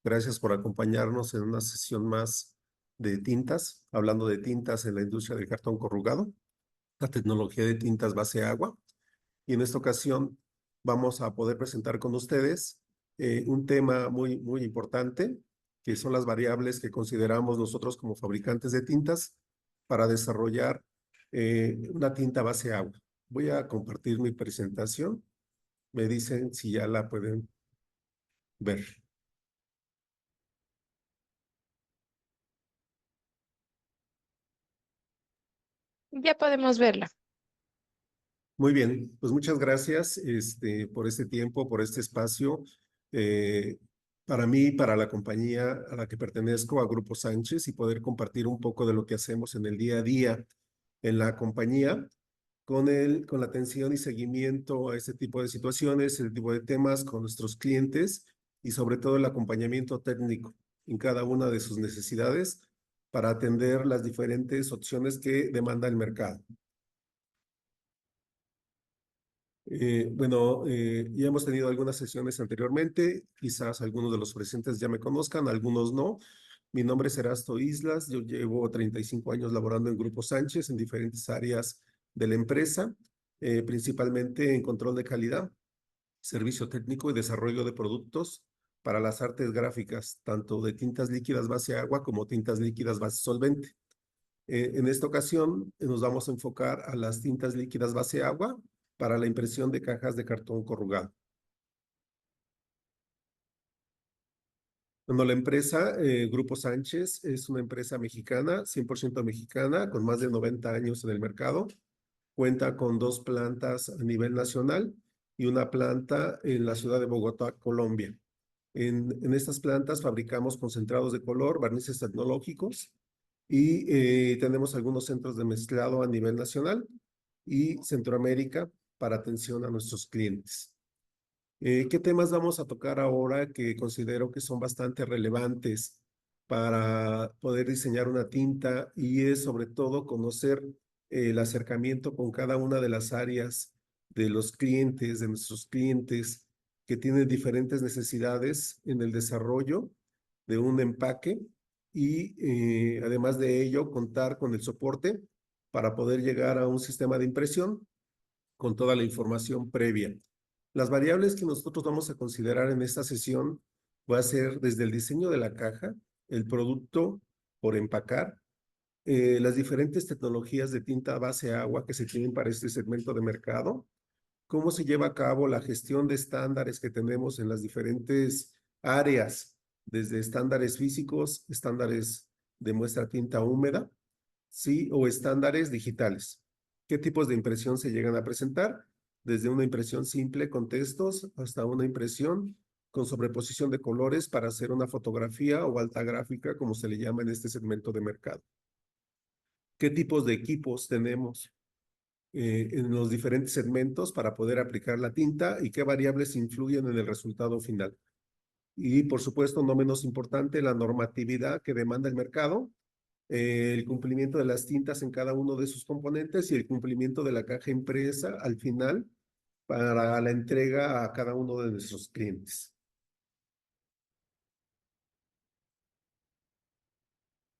Gracias por acompañarnos en una sesión más de tintas, hablando de tintas en la industria del cartón corrugado, la tecnología de tintas base agua. Y en esta ocasión vamos a poder presentar con ustedes un tema muy importante, que son las variables que consideramos nosotros como fabricantes de tintas para desarrollar una tinta base agua. Voy a compartir mi presentación. Me dicen si ya la pueden ver. Ya podemos verla. Muy bien, pues muchas gracias por este tiempo, por este espacio. eh, para mí, para la compañía a la que pertenezco, a Grupo Sánchez, y poder compartir un poco de lo que hacemos en el día a día en la compañía, con la atención y seguimiento a este tipo de situaciones, este tipo de temas con nuestros clientes y sobre todo el acompañamiento técnico en cada una de sus necesidades para atender las diferentes opciones que demanda el mercado. Ya hemos tenido algunas sesiones anteriormente, quizás algunos de los presentes ya me conozcan, algunos no. Mi nombre es Erasto Islas, yo llevo 35 años laborando en Grupo Sánchez en diferentes áreas de la empresa, principalmente en control de calidad, servicio técnico y desarrollo de productos para las artes gráficas, tanto de tintas líquidas base agua como tintas líquidas base solvente. En esta ocasión nos vamos a enfocar a las tintas líquidas base agua para la impresión de cajas de cartón corrugado. Bueno, la empresa Grupo Sánchez es una empresa mexicana, 100% mexicana, con más de 90 años en el mercado. Cuenta con dos plantas a nivel nacional y una planta en la ciudad de Bogotá, Colombia. En estas plantas fabricamos concentrados de color, barnices tecnológicos y tenemos algunos centros de mezclado a nivel nacional y Centroamérica para atención a nuestros clientes. ¿Qué temas vamos a tocar ahora que considero que son bastante relevantes para poder diseñar una tinta? Y es sobre todo conocer el acercamiento con cada una de las áreas de los clientes, de nuestros clientes, que tienen diferentes necesidades en el desarrollo de un empaque y además de ello contar con el soporte para poder llegar a un sistema de impresión con toda la información previa. Las variables que nosotros vamos a considerar en esta sesión va a ser desde el diseño de la caja, el producto por empacar, las diferentes tecnologías de tinta base agua que se tienen para este segmento de mercado, cómo se lleva a cabo la gestión de estándares que tenemos en las diferentes áreas, desde estándares físicos, estándares de muestra tinta húmeda, sí, o estándares digitales. ¿Qué tipos de impresión se llegan a presentar? Desde una impresión simple con textos hasta una impresión con sobreposición de colores para hacer una fotografía o alta gráfica, como se le llama en este segmento de mercado. ¿Qué tipos de equipos tenemos en los diferentes segmentos para poder aplicar la tinta y qué variables influyen en el resultado final? Y por supuesto, no menos importante, la normatividad que demanda el mercado, el cumplimiento de las tintas en cada uno de sus componentes y el cumplimiento de la caja impresa al final para la entrega a cada uno de nuestros clientes.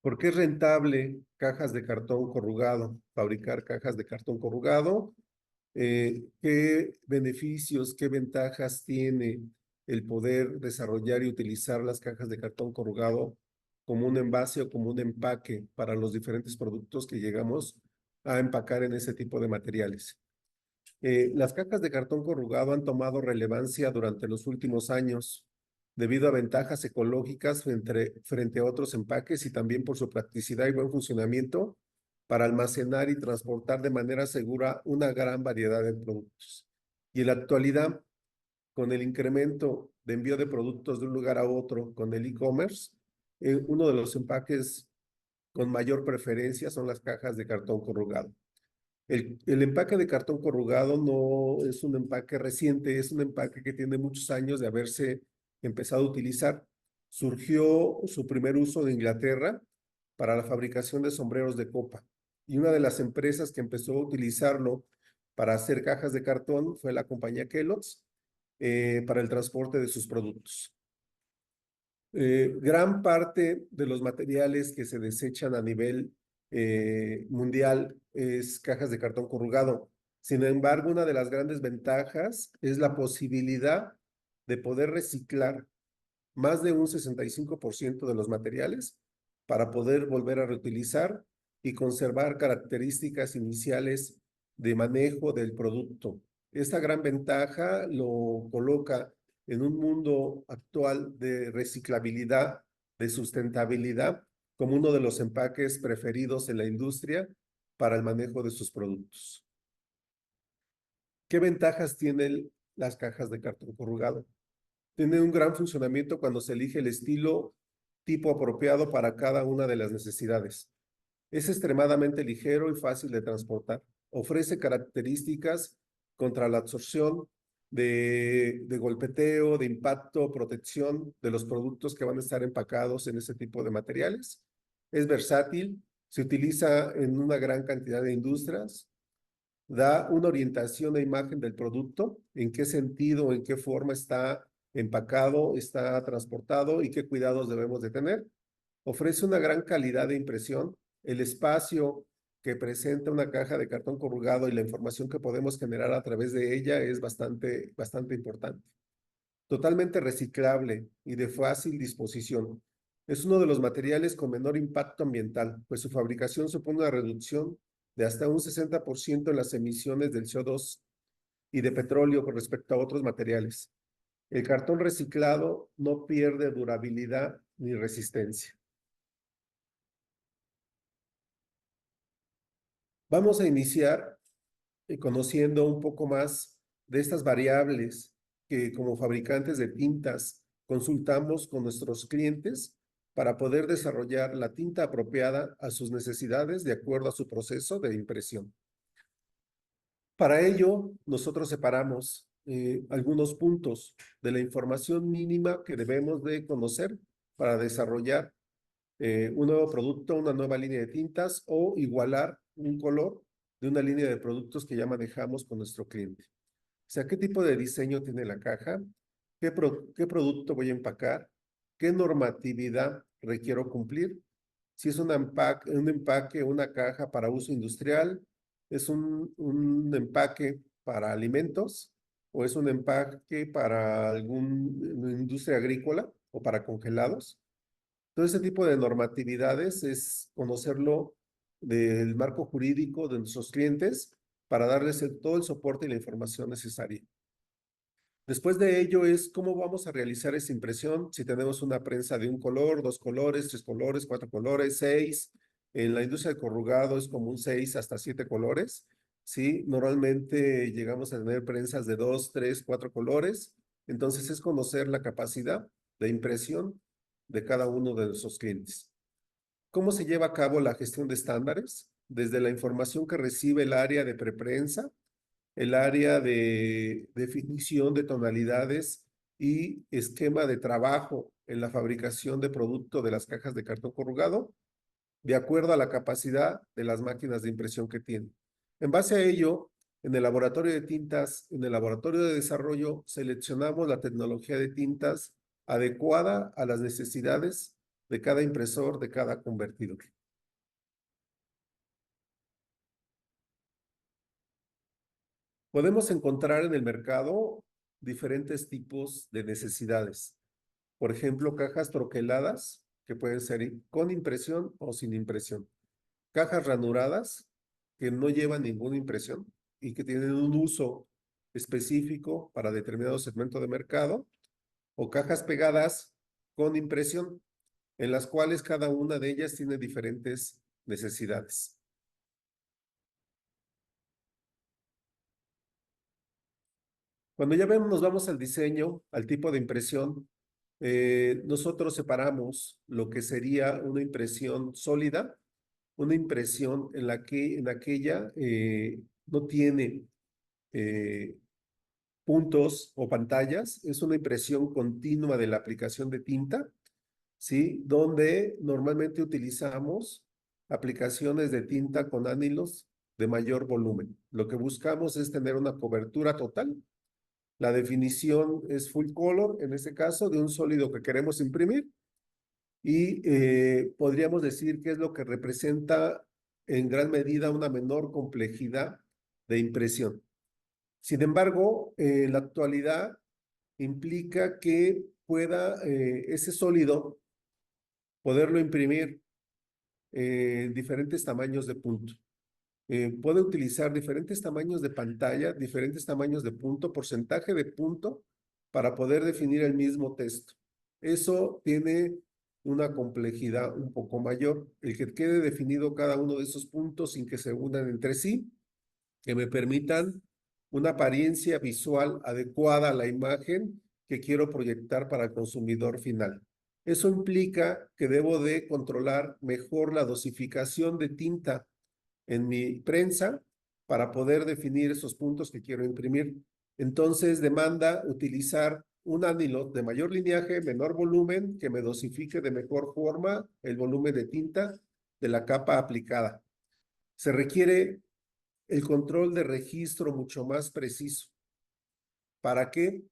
¿Por qué es rentable cajas de cartón corrugado? Fabricar cajas de cartón corrugado. ¿Qué beneficios, qué ventajas tiene el poder desarrollar y utilizar las cajas de cartón corrugado como un envase o como un empaque para los diferentes productos que llegamos a empacar en ese tipo de materiales? Las cajas de cartón corrugado han tomado relevancia durante los últimos años debido a ventajas ecológicas frente a otros empaques y también por su practicidad y buen funcionamiento para almacenar y transportar de manera segura una gran variedad de productos. Y en la actualidad, con el incremento de envío de productos de un lugar a otro con el e-commerce, uno de los empaques con mayor preferencia son las cajas de cartón corrugado. El empaque de cartón corrugado no es un empaque reciente, es un empaque que tiene muchos años de haberse empezado a utilizar. Surgió su primer uso en Inglaterra para la fabricación de sombreros de copa. Y una de las empresas que empezó a utilizarlo para hacer cajas de cartón fue la compañía Kellogg's para el transporte de sus productos. Gran parte de los materiales que se desechan a nivel mundial es cajas de cartón corrugado. Sin embargo, una de las grandes ventajas es la posibilidad de poder reciclar más de un 65% de los materiales para poder volver a reutilizar y conservar características iniciales de manejo del producto. Esta gran ventaja lo coloca en un mundo actual de reciclabilidad, de sustentabilidad, como uno de los empaques preferidos en la industria para el manejo de sus productos. ¿Qué ventajas tienen las cajas de cartón corrugado? Tiene un gran funcionamiento cuando se elige el estilo tipo apropiado para cada una de las necesidades. Es extremadamente ligero y fácil de transportar. Ofrece características contra la absorción de golpeteo, de impacto, protección de los productos que van a estar empacados en ese tipo de materiales. Es versátil, se utiliza en una gran cantidad de industrias, da una orientación e imagen del producto, en qué sentido, en qué forma está empacado, está transportado y qué cuidados debemos de tener. Ofrece una gran calidad de impresión. El espacio que presenta una caja de cartón corrugado y la información que podemos generar a través de ella es bastante importante. Totalmente reciclable y de fácil disposición. Es uno de los materiales con menor impacto ambiental, pues su fabricación supone una reducción de hasta un 60% en las emisiones del CO2 y de petróleo con respecto a otros materiales. El cartón reciclado no pierde durabilidad ni resistencia. Vamos a iniciar conociendo un poco más de estas variables que como fabricantes de tintas consultamos con nuestros clientes para poder desarrollar la tinta apropiada a sus necesidades de acuerdo a su proceso de impresión. Para ello, nosotros separamos algunos puntos de la información mínima que debemos de conocer para desarrollar un nuevo producto, una nueva línea de tintas o igualar un color de una línea de productos que ya manejamos con nuestro cliente. O sea, ¿qué tipo de diseño tiene la caja? ¿Qué producto voy a empacar? ¿Qué normatividad requiero cumplir? Si es un empaque, una caja para uso industrial, es un empaque para alimentos o es un empaque para alguna industria agrícola o para congelados. Todo ese tipo de normatividades es conocerlo del marco jurídico de nuestros clientes para darles todo el soporte y la información necesaria. Después de ello es cómo vamos a realizar esa impresión, si tenemos una prensa de un color, dos colores, tres colores, cuatro colores, seis. En la industria del corrugado es como un 6 hasta 7 colores. ¿Sí? Normalmente llegamos a tener prensas de 2, 3, 4 colores. Entonces es conocer la capacidad de impresión de cada uno de nuestros clientes. ¿Cómo se lleva a cabo la gestión de estándares? Desde la información que recibe el área de preprensa, el área de definición de tonalidades y esquema de trabajo en la fabricación de producto de las cajas de cartón corrugado, de acuerdo a la capacidad de las máquinas de impresión que tienen. En base a ello, en el laboratorio de tintas, en el laboratorio de desarrollo, seleccionamos la tecnología de tintas adecuada a las necesidades de cada impresor, de cada convertidor. Podemos encontrar en el mercado diferentes tipos de necesidades. Por ejemplo, cajas troqueladas, que pueden ser con impresión o sin impresión. Cajas ranuradas, que no llevan ninguna impresión y que tienen un uso específico para determinado segmento de mercado. O cajas pegadas con impresión, en las cuales cada una de ellas tiene diferentes necesidades. Cuando ya nos vamos al diseño, al tipo de impresión, nosotros separamos lo que sería una impresión sólida, una impresión en la que en aquella no tiene eh, puntos o pantallas, es una impresión continua de la aplicación de tinta, ¿sí? Donde normalmente utilizamos aplicaciones de tinta con ánilos de mayor volumen. Lo que buscamos es tener una cobertura total La definición es full color, en este caso, de un sólido que queremos imprimir. Y podríamos decir que es lo que representa en gran medida una menor complejidad de impresión. Sin embargo, en la actualidad implica que pueda ese sólido poderlo imprimir en diferentes tamaños de punto. Puede utilizar diferentes tamaños de pantalla, diferentes tamaños de punto, porcentaje de punto, para poder definir el mismo texto. Eso tiene una complejidad un poco mayor, el que quede definido cada uno de esos puntos sin que se unan entre sí, que me permitan una apariencia visual adecuada a la imagen que quiero proyectar para el consumidor final. Eso implica que debo de controlar mejor la dosificación de tinta en mi prensa para poder definir esos puntos que quiero imprimir. Entonces demanda utilizar un anilot de mayor lineaje, menor volumen, que me dosifique de mejor forma el volumen de tinta de la capa aplicada. Se requiere el control de registro mucho más preciso para que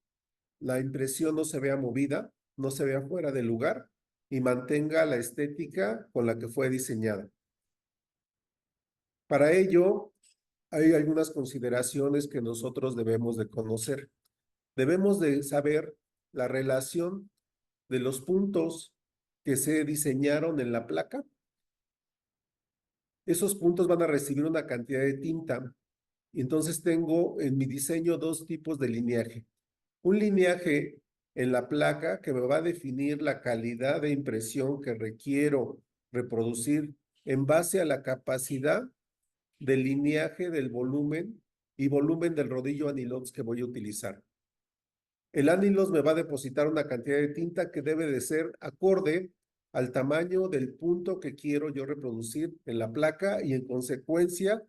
la impresión no se vea movida, no se vea fuera de lugar y mantenga la estética con la que fue diseñada. Para ello, hay algunas consideraciones que nosotros debemos de conocer. Debemos de saber la relación de los puntos que se diseñaron en la placa. Esos puntos van a recibir una cantidad de tinta. Entonces tengo en mi diseño dos tipos de lineaje. Un lineaje en la placa que me va a definir la calidad de impresión que requiero reproducir en base a la capacidad del lineaje del volumen y volumen del rodillo anilox que voy a utilizar. El anilox me va a depositar una cantidad de tinta que debe de ser acorde al tamaño del punto que quiero yo reproducir en la placa y en consecuencia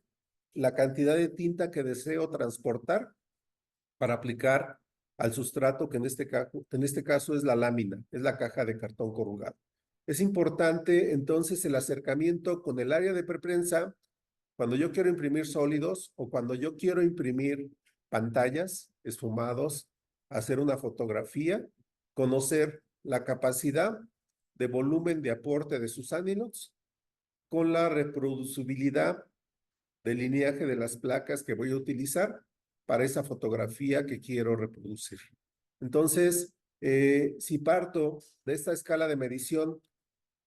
la cantidad de tinta que deseo transportar para aplicar al sustrato que en este caso es la lámina, es la caja de cartón corrugado. Es importante entonces el acercamiento con el área de preprensa cuando yo quiero imprimir sólidos o cuando yo quiero imprimir pantallas, esfumados, hacer una fotografía, conocer la capacidad de volumen de aporte de sus ángulos con la reproducibilidad del lineaje de las placas que voy a utilizar para esa fotografía que quiero reproducir. Entonces, si parto de esta escala de medición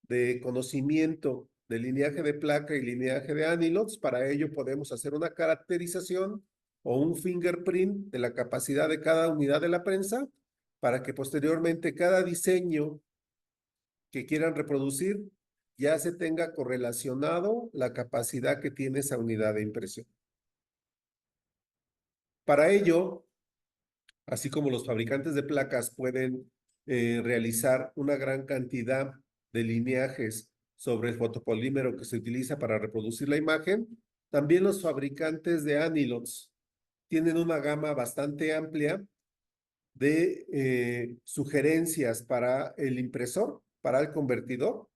de conocimiento de lineaje de placa y lineaje de anilots, para ello podemos hacer una caracterización o un fingerprint de la capacidad de cada unidad de la prensa para que posteriormente cada diseño que quieran reproducir ya se tenga correlacionado la capacidad que tiene esa unidad de impresión. Para ello, así como los fabricantes de placas pueden realizar una gran cantidad de lineajes sobre el fotopolímero que se utiliza para reproducir la imagen, también los fabricantes de anilots tienen una gama bastante amplia de sugerencias para el impresor, para el convertidor,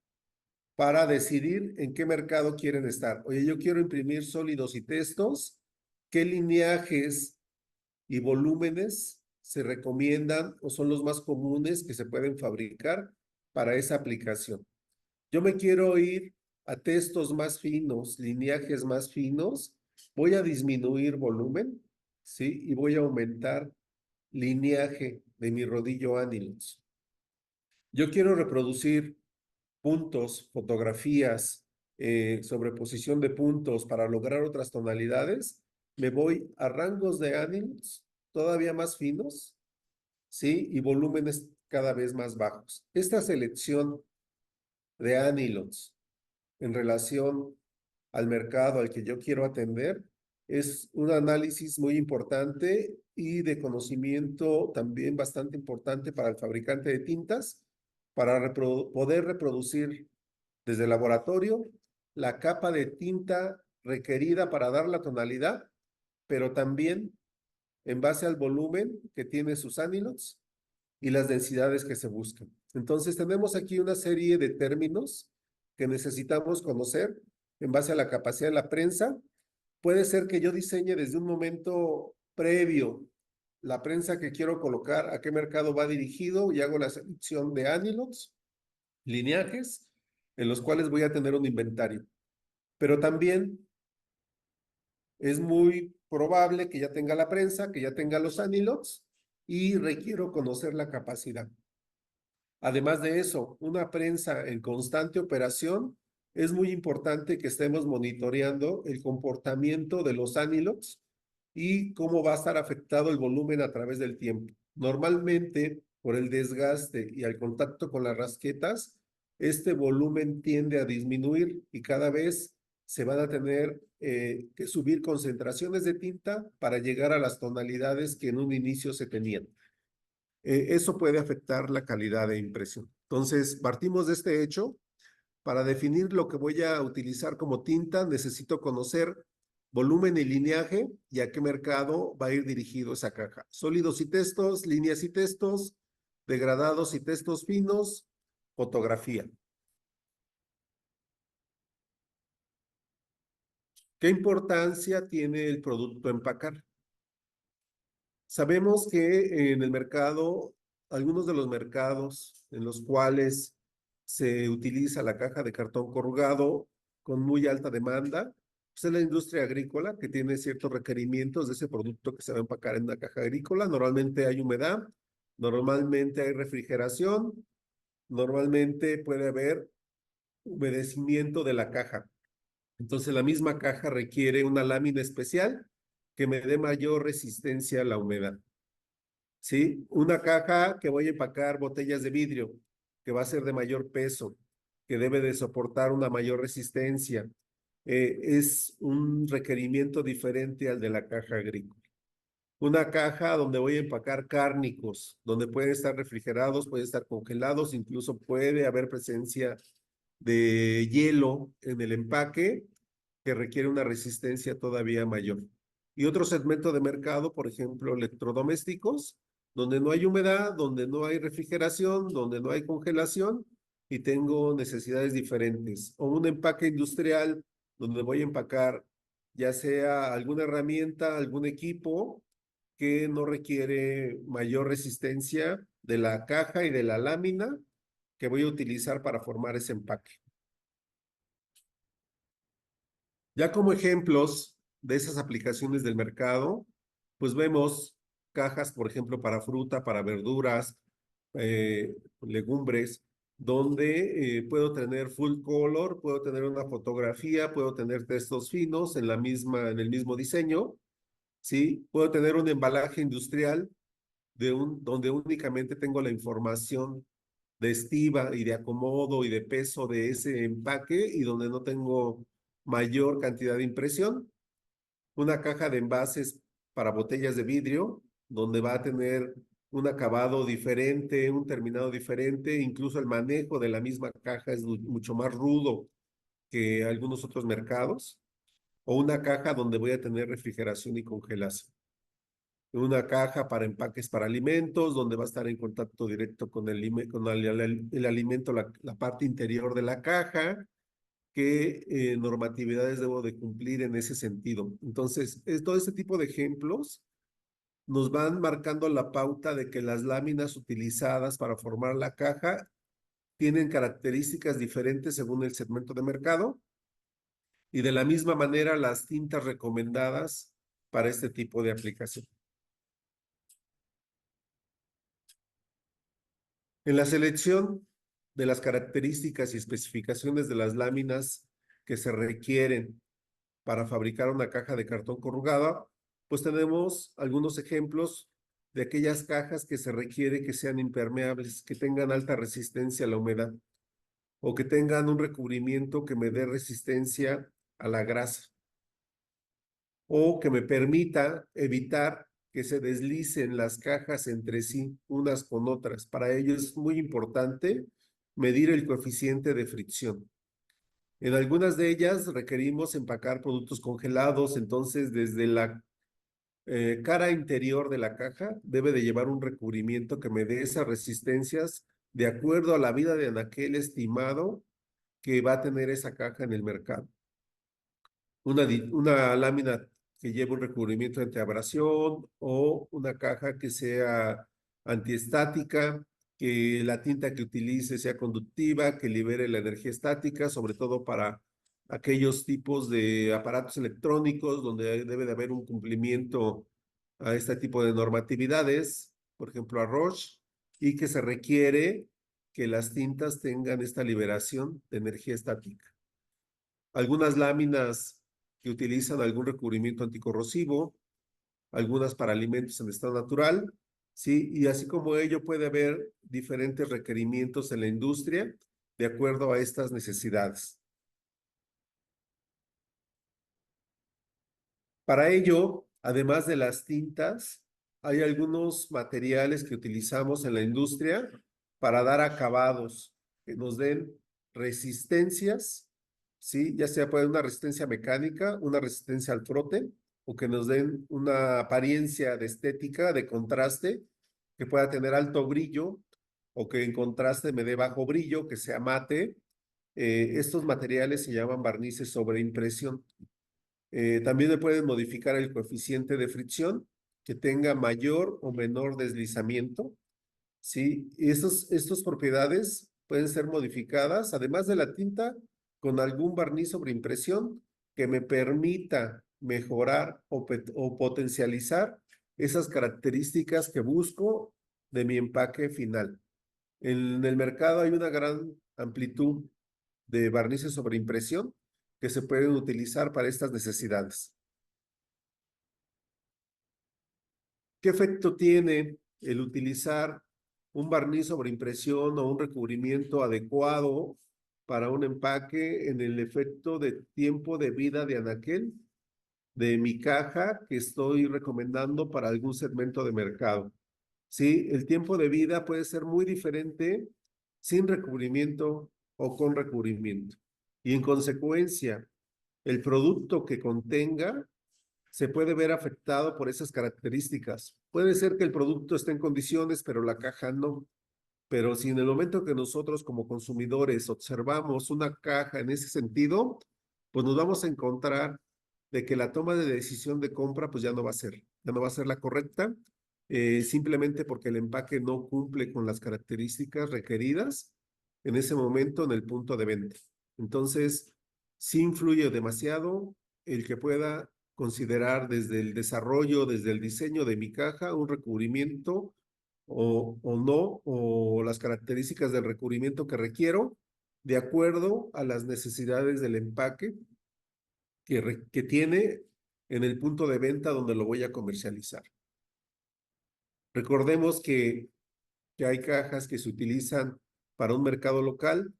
para decidir en qué mercado quieren estar. Oye, yo quiero imprimir sólidos y textos, ¿qué lineajes y volúmenes se recomiendan o son los más comunes que se pueden fabricar para esa aplicación? Yo me quiero ir a textos más finos, lineajes más finos, voy a disminuir volumen, ¿sí? Y voy a aumentar lineaje de mi rodillo ánilus. Yo quiero reproducir puntos, fotografías, sobreposición de puntos para lograr otras tonalidades, me voy a rangos de ánimos todavía más finos, ¿sí? Y volúmenes cada vez más bajos. Esta selección de ánilons en relación al mercado al que yo quiero atender es un análisis muy importante y de conocimiento también bastante importante para el fabricante de tintas para poder reproducir desde el laboratorio la capa de tinta requerida para dar la tonalidad, pero también en base al volumen que tiene sus anilots y las densidades que se buscan. Entonces tenemos aquí una serie de términos que necesitamos conocer en base a la capacidad de la prensa. Puede ser que yo diseñe desde un momento previo la prensa que quiero colocar, a qué mercado va dirigido y hago la selección de anilots, lineajes, en los cuales voy a tener un inventario. Pero también es muy probable que ya tenga la prensa, que ya tenga los anilots y requiero conocer la capacidad. Además de eso, una prensa en constante operación, es muy importante que estemos monitoreando el comportamiento de los anilots y cómo va a estar afectado el volumen a través del tiempo. Normalmente, por el desgaste y al contacto con las rasquetas, este volumen tiende a disminuir y cada vez se van a tener que subir concentraciones de tinta para llegar a las tonalidades que en un inicio se tenían. Eso puede afectar la calidad de impresión. Entonces, partimos de este hecho. Para definir lo que voy a utilizar como tinta, necesito conocer volumen y lineaje y a qué mercado va a ir dirigido esa caja. Sólidos y textos, líneas y textos, degradados y textos finos, fotografía. ¿Qué importancia tiene el producto a empacar? Sabemos que en el mercado, algunos de los mercados en los cuales se utiliza la caja de cartón corrugado con muy alta demanda, pues es la industria agrícola que tiene ciertos requerimientos de ese producto que se va a empacar en una caja agrícola. Normalmente hay humedad, normalmente hay refrigeración, normalmente puede haber humedecimiento de la caja. Entonces la misma caja requiere una lámina especial que me dé mayor resistencia a la humedad. ¿Sí? Una caja que voy a empacar botellas de vidrio, que va a ser de mayor peso, que debe de soportar una mayor resistencia. Es un requerimiento diferente al de la caja agrícola. Una caja donde voy a empacar cárnicos, donde pueden estar refrigerados, pueden estar congelados, incluso puede haber presencia de hielo en el empaque que requiere una resistencia todavía mayor. Y otro segmento de mercado, por ejemplo, electrodomésticos, donde no hay humedad, donde no hay refrigeración, donde no hay congelación y tengo necesidades diferentes. O un empaque industrial donde voy a empacar ya sea alguna herramienta, algún equipo que no requiere mayor resistencia de la caja y de la lámina que voy a utilizar para formar ese empaque. Ya como ejemplos de esas aplicaciones del mercado, pues vemos cajas, por ejemplo, para fruta, para verduras, legumbres, donde puedo tener full color, puedo tener una fotografía, puedo tener textos finos en en el mismo diseño, ¿sí? Puedo tener un embalaje industrial donde únicamente tengo la información de estiva y de acomodo y de peso de ese empaque y donde no tengo mayor cantidad de impresión. Una caja de envases para botellas de vidrio, donde va a tener un acabado diferente, un terminado diferente, incluso el manejo de la misma caja es mucho más rudo que algunos otros mercados, o una caja donde voy a tener refrigeración y congelación. Una caja para empaques para alimentos, donde va a estar en contacto directo con el alimento, la parte interior de la caja, qué normatividades debo de cumplir en ese sentido. Entonces, todo este tipo de ejemplos nos van marcando la pauta de que las láminas utilizadas para formar la caja tienen características diferentes según el segmento de mercado y de la misma manera las tintas recomendadas para este tipo de aplicación. En la selección de las características y especificaciones de las láminas que se requieren para fabricar una caja de cartón corrugada, pues tenemos algunos ejemplos de aquellas cajas que se requiere que sean impermeables, que tengan alta resistencia a la humedad o que tengan un recubrimiento que me dé resistencia a la grasa o que me permita evitar que se deslicen las cajas entre sí, unas con otras. Para ello es muy importante medir el coeficiente de fricción. En algunas de ellas requerimos empacar productos congelados, entonces desde la cara interior de la caja debe de llevar un recubrimiento que me dé esas resistencias de acuerdo a la vida de anaquel estimado que va a tener esa caja en el mercado. Una lámina que lleve un recubrimiento antiabrasión o una caja que sea antiestática, que la tinta que utilice sea conductiva, que libere la energía estática, sobre todo para aquellos tipos de aparatos electrónicos donde debe de haber un cumplimiento a este tipo de normatividades, por ejemplo a Roche, y que se requiere que las tintas tengan esta liberación de energía estática. Algunas láminas que utilizan algún recubrimiento anticorrosivo, algunas para alimentos en estado natural, ¿sí? Y así como ello puede haber diferentes requerimientos en la industria de acuerdo a estas necesidades. Para ello, además de las tintas, hay algunos materiales que utilizamos en la industria para dar acabados que nos den resistencias, ¿sí? Ya sea puede una resistencia mecánica, una resistencia al frote, o que nos den una apariencia de estética, de contraste, que pueda tener alto brillo, o que en contraste me dé bajo brillo, que sea mate. Estos materiales se llaman barnices sobre impresión. También le pueden modificar el coeficiente de fricción, que tenga mayor o menor deslizamiento, ¿sí? Y estas propiedades pueden ser modificadas, además de la tinta, con algún barniz sobre impresión que me permita mejorar o potencializar esas características que busco de mi empaque final. En el mercado hay una gran amplitud de barnices sobre impresión que se pueden utilizar para estas necesidades. ¿Qué efecto tiene el utilizar un barniz sobre impresión o un recubrimiento adecuado para un empaque en el efecto de tiempo de vida de anaquel de mi caja que estoy recomendando para algún segmento de mercado? Sí, el tiempo de vida puede ser muy diferente sin recubrimiento o con recubrimiento. Y en consecuencia, el producto que contenga se puede ver afectado por esas características. Puede ser que el producto esté en condiciones, pero la caja no. Pero si en el momento que nosotros como consumidores observamos una caja en ese sentido, pues nos vamos a encontrar de que la toma de decisión de compra pues ya no va a ser la correcta, simplemente porque el empaque no cumple con las características requeridas en ese momento en el punto de venta. Entonces, sí influye demasiado el que pueda considerar desde el desarrollo, desde el diseño de mi caja, un recubrimiento o no, o las características del recubrimiento que requiero, de acuerdo a las necesidades del empaque que tiene en el punto de venta donde lo voy a comercializar. Recordemos que hay cajas que se utilizan para un mercado local,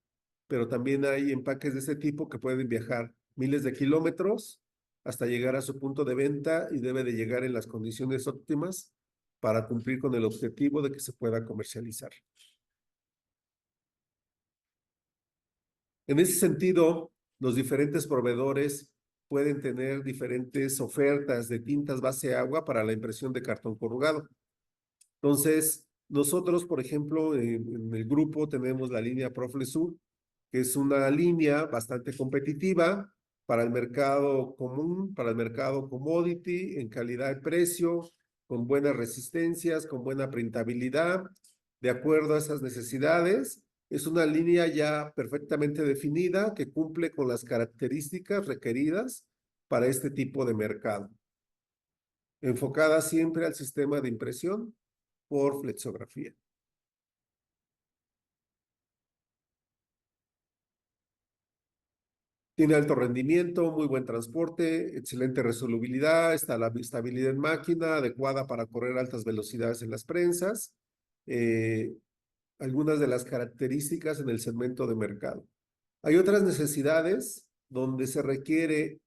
pero también hay empaques de ese tipo que pueden viajar miles de kilómetros hasta llegar a su punto de venta y debe de llegar en las condiciones óptimas para cumplir con el objetivo de que se pueda comercializar. En ese sentido, los diferentes proveedores pueden tener diferentes ofertas de tintas base agua para la impresión de cartón corrugado. Entonces, nosotros, por ejemplo, en el grupo tenemos la línea Proflesur, que es una línea bastante competitiva para el mercado común, para el mercado commodity, en calidad de precio, con buenas resistencias, con buena printabilidad, de acuerdo a esas necesidades. Es una línea ya perfectamente definida que cumple con las características requeridas para este tipo de mercado, enfocada siempre al sistema de impresión por flexografía. Tiene alto rendimiento, muy buen transporte, excelente resolubilidad, está la estabilidad en máquina, adecuada para correr altas velocidades en las prensas. Algunas de las características en el segmento de mercado. Hay otras necesidades donde se requiere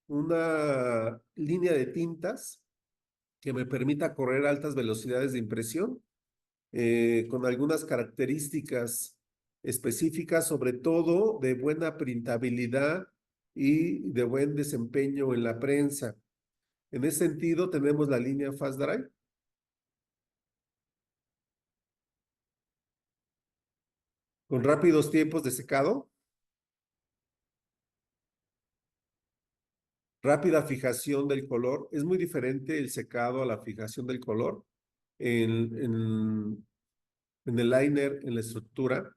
una línea de tintas que me permita correr altas velocidades de impresión con algunas características específicas, sobre todo de buena printabilidad y de buen desempeño en la prensa. En ese sentido, tenemos la línea Fast Drive, con rápidos tiempos de secado, Rápida fijación del color. Es muy diferente el secado a la fijación del color. En el liner, en la estructura.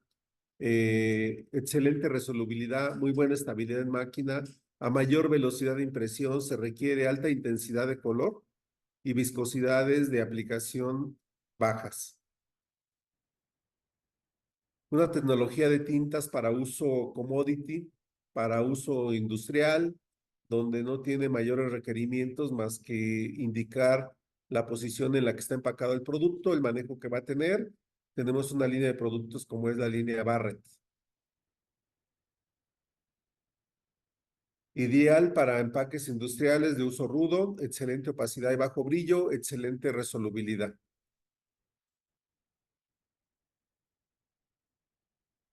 Excelente resolubilidad, muy buena estabilidad en máquina. A mayor velocidad de impresión se requiere alta intensidad de color y viscosidades de aplicación bajas. Una tecnología de tintas para uso commodity, para uso industrial, donde no tiene mayores requerimientos más que indicar la posición en la que está empacado el producto, el manejo que va a tener. Tenemos una línea de productos como es la línea Barrett. Ideal para empaques industriales de uso rudo, excelente opacidad y bajo brillo, excelente resolubilidad.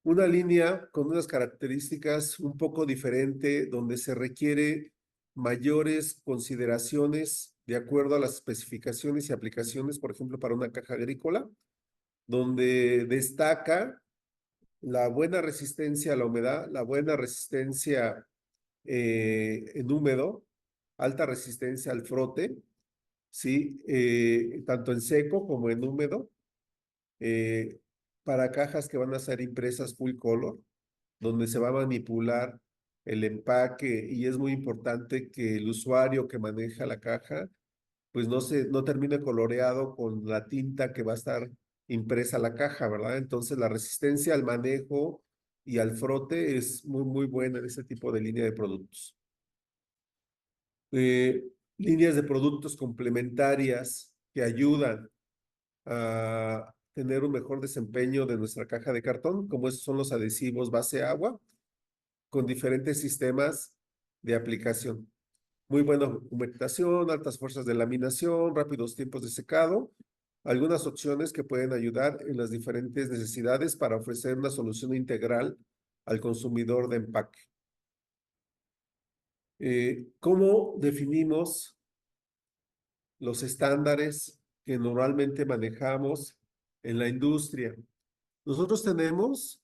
Una línea con unas características un poco diferente, donde se requiere mayores consideraciones de acuerdo a las especificaciones y aplicaciones, por ejemplo, para una caja agrícola, donde destaca la buena resistencia a la humedad, la buena resistencia en húmedo, alta resistencia al frote, ¿sí? Tanto en seco como en húmedo, eh, para cajas que van a ser impresas full color, donde se va a manipular el empaque y es muy importante que el usuario que maneja la caja, pues no termine coloreado con la tinta que va a estar impresa la caja, ¿verdad? Entonces la resistencia al manejo y al frote es muy buena en este tipo de línea de productos. eh, Líneas de productos complementarias que ayudan a tener un mejor desempeño de nuestra caja de cartón, como esos son los adhesivos base agua, con diferentes sistemas de aplicación. Muy buena documentación, altas fuerzas de laminación, rápidos tiempos de secado, algunas opciones que pueden ayudar en las diferentes necesidades para ofrecer una solución integral al consumidor de empaque. ¿Cómo definimos los estándares que normalmente manejamos en la industria? Nosotros tenemos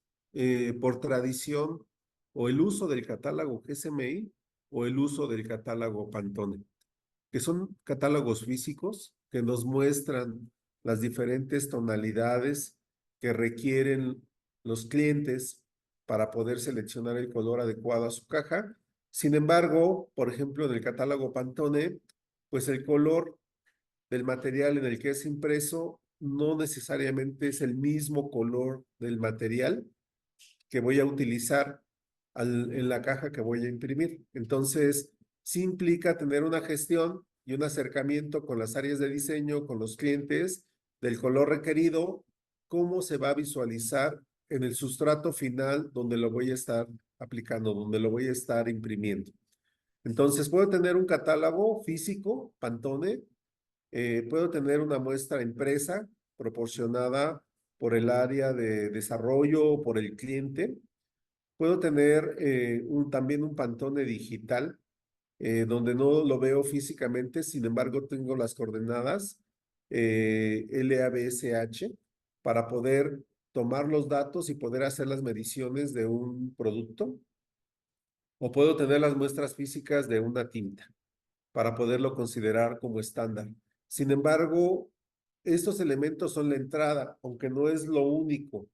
por tradición o el uso del catálogo GSMI o el uso del catálogo Pantone, que son catálogos físicos que nos muestran las diferentes tonalidades que requieren los clientes para poder seleccionar el color adecuado a su caja. Sin embargo, por ejemplo, en el catálogo Pantone, pues el color del material en el que es impreso no necesariamente es el mismo color del material que voy a utilizar en la caja que voy a imprimir. Entonces, sí implica tener una gestión y un acercamiento con las áreas de diseño, con los clientes, del color requerido, cómo se va a visualizar en el sustrato final donde lo voy a estar aplicando, donde lo voy a estar imprimiendo. Entonces, puedo tener un catálogo físico, Pantone, puedo tener una muestra impresa proporcionada por el área de desarrollo o por el cliente. Puedo tener también un Pantone digital, donde no lo veo físicamente, sin embargo tengo las coordenadas LABSH para poder tomar los datos y poder hacer las mediciones de un producto. O puedo tener las muestras físicas de una tinta para poderlo considerar como estándar. Sin embargo, estos elementos son la entrada, aunque no es lo único.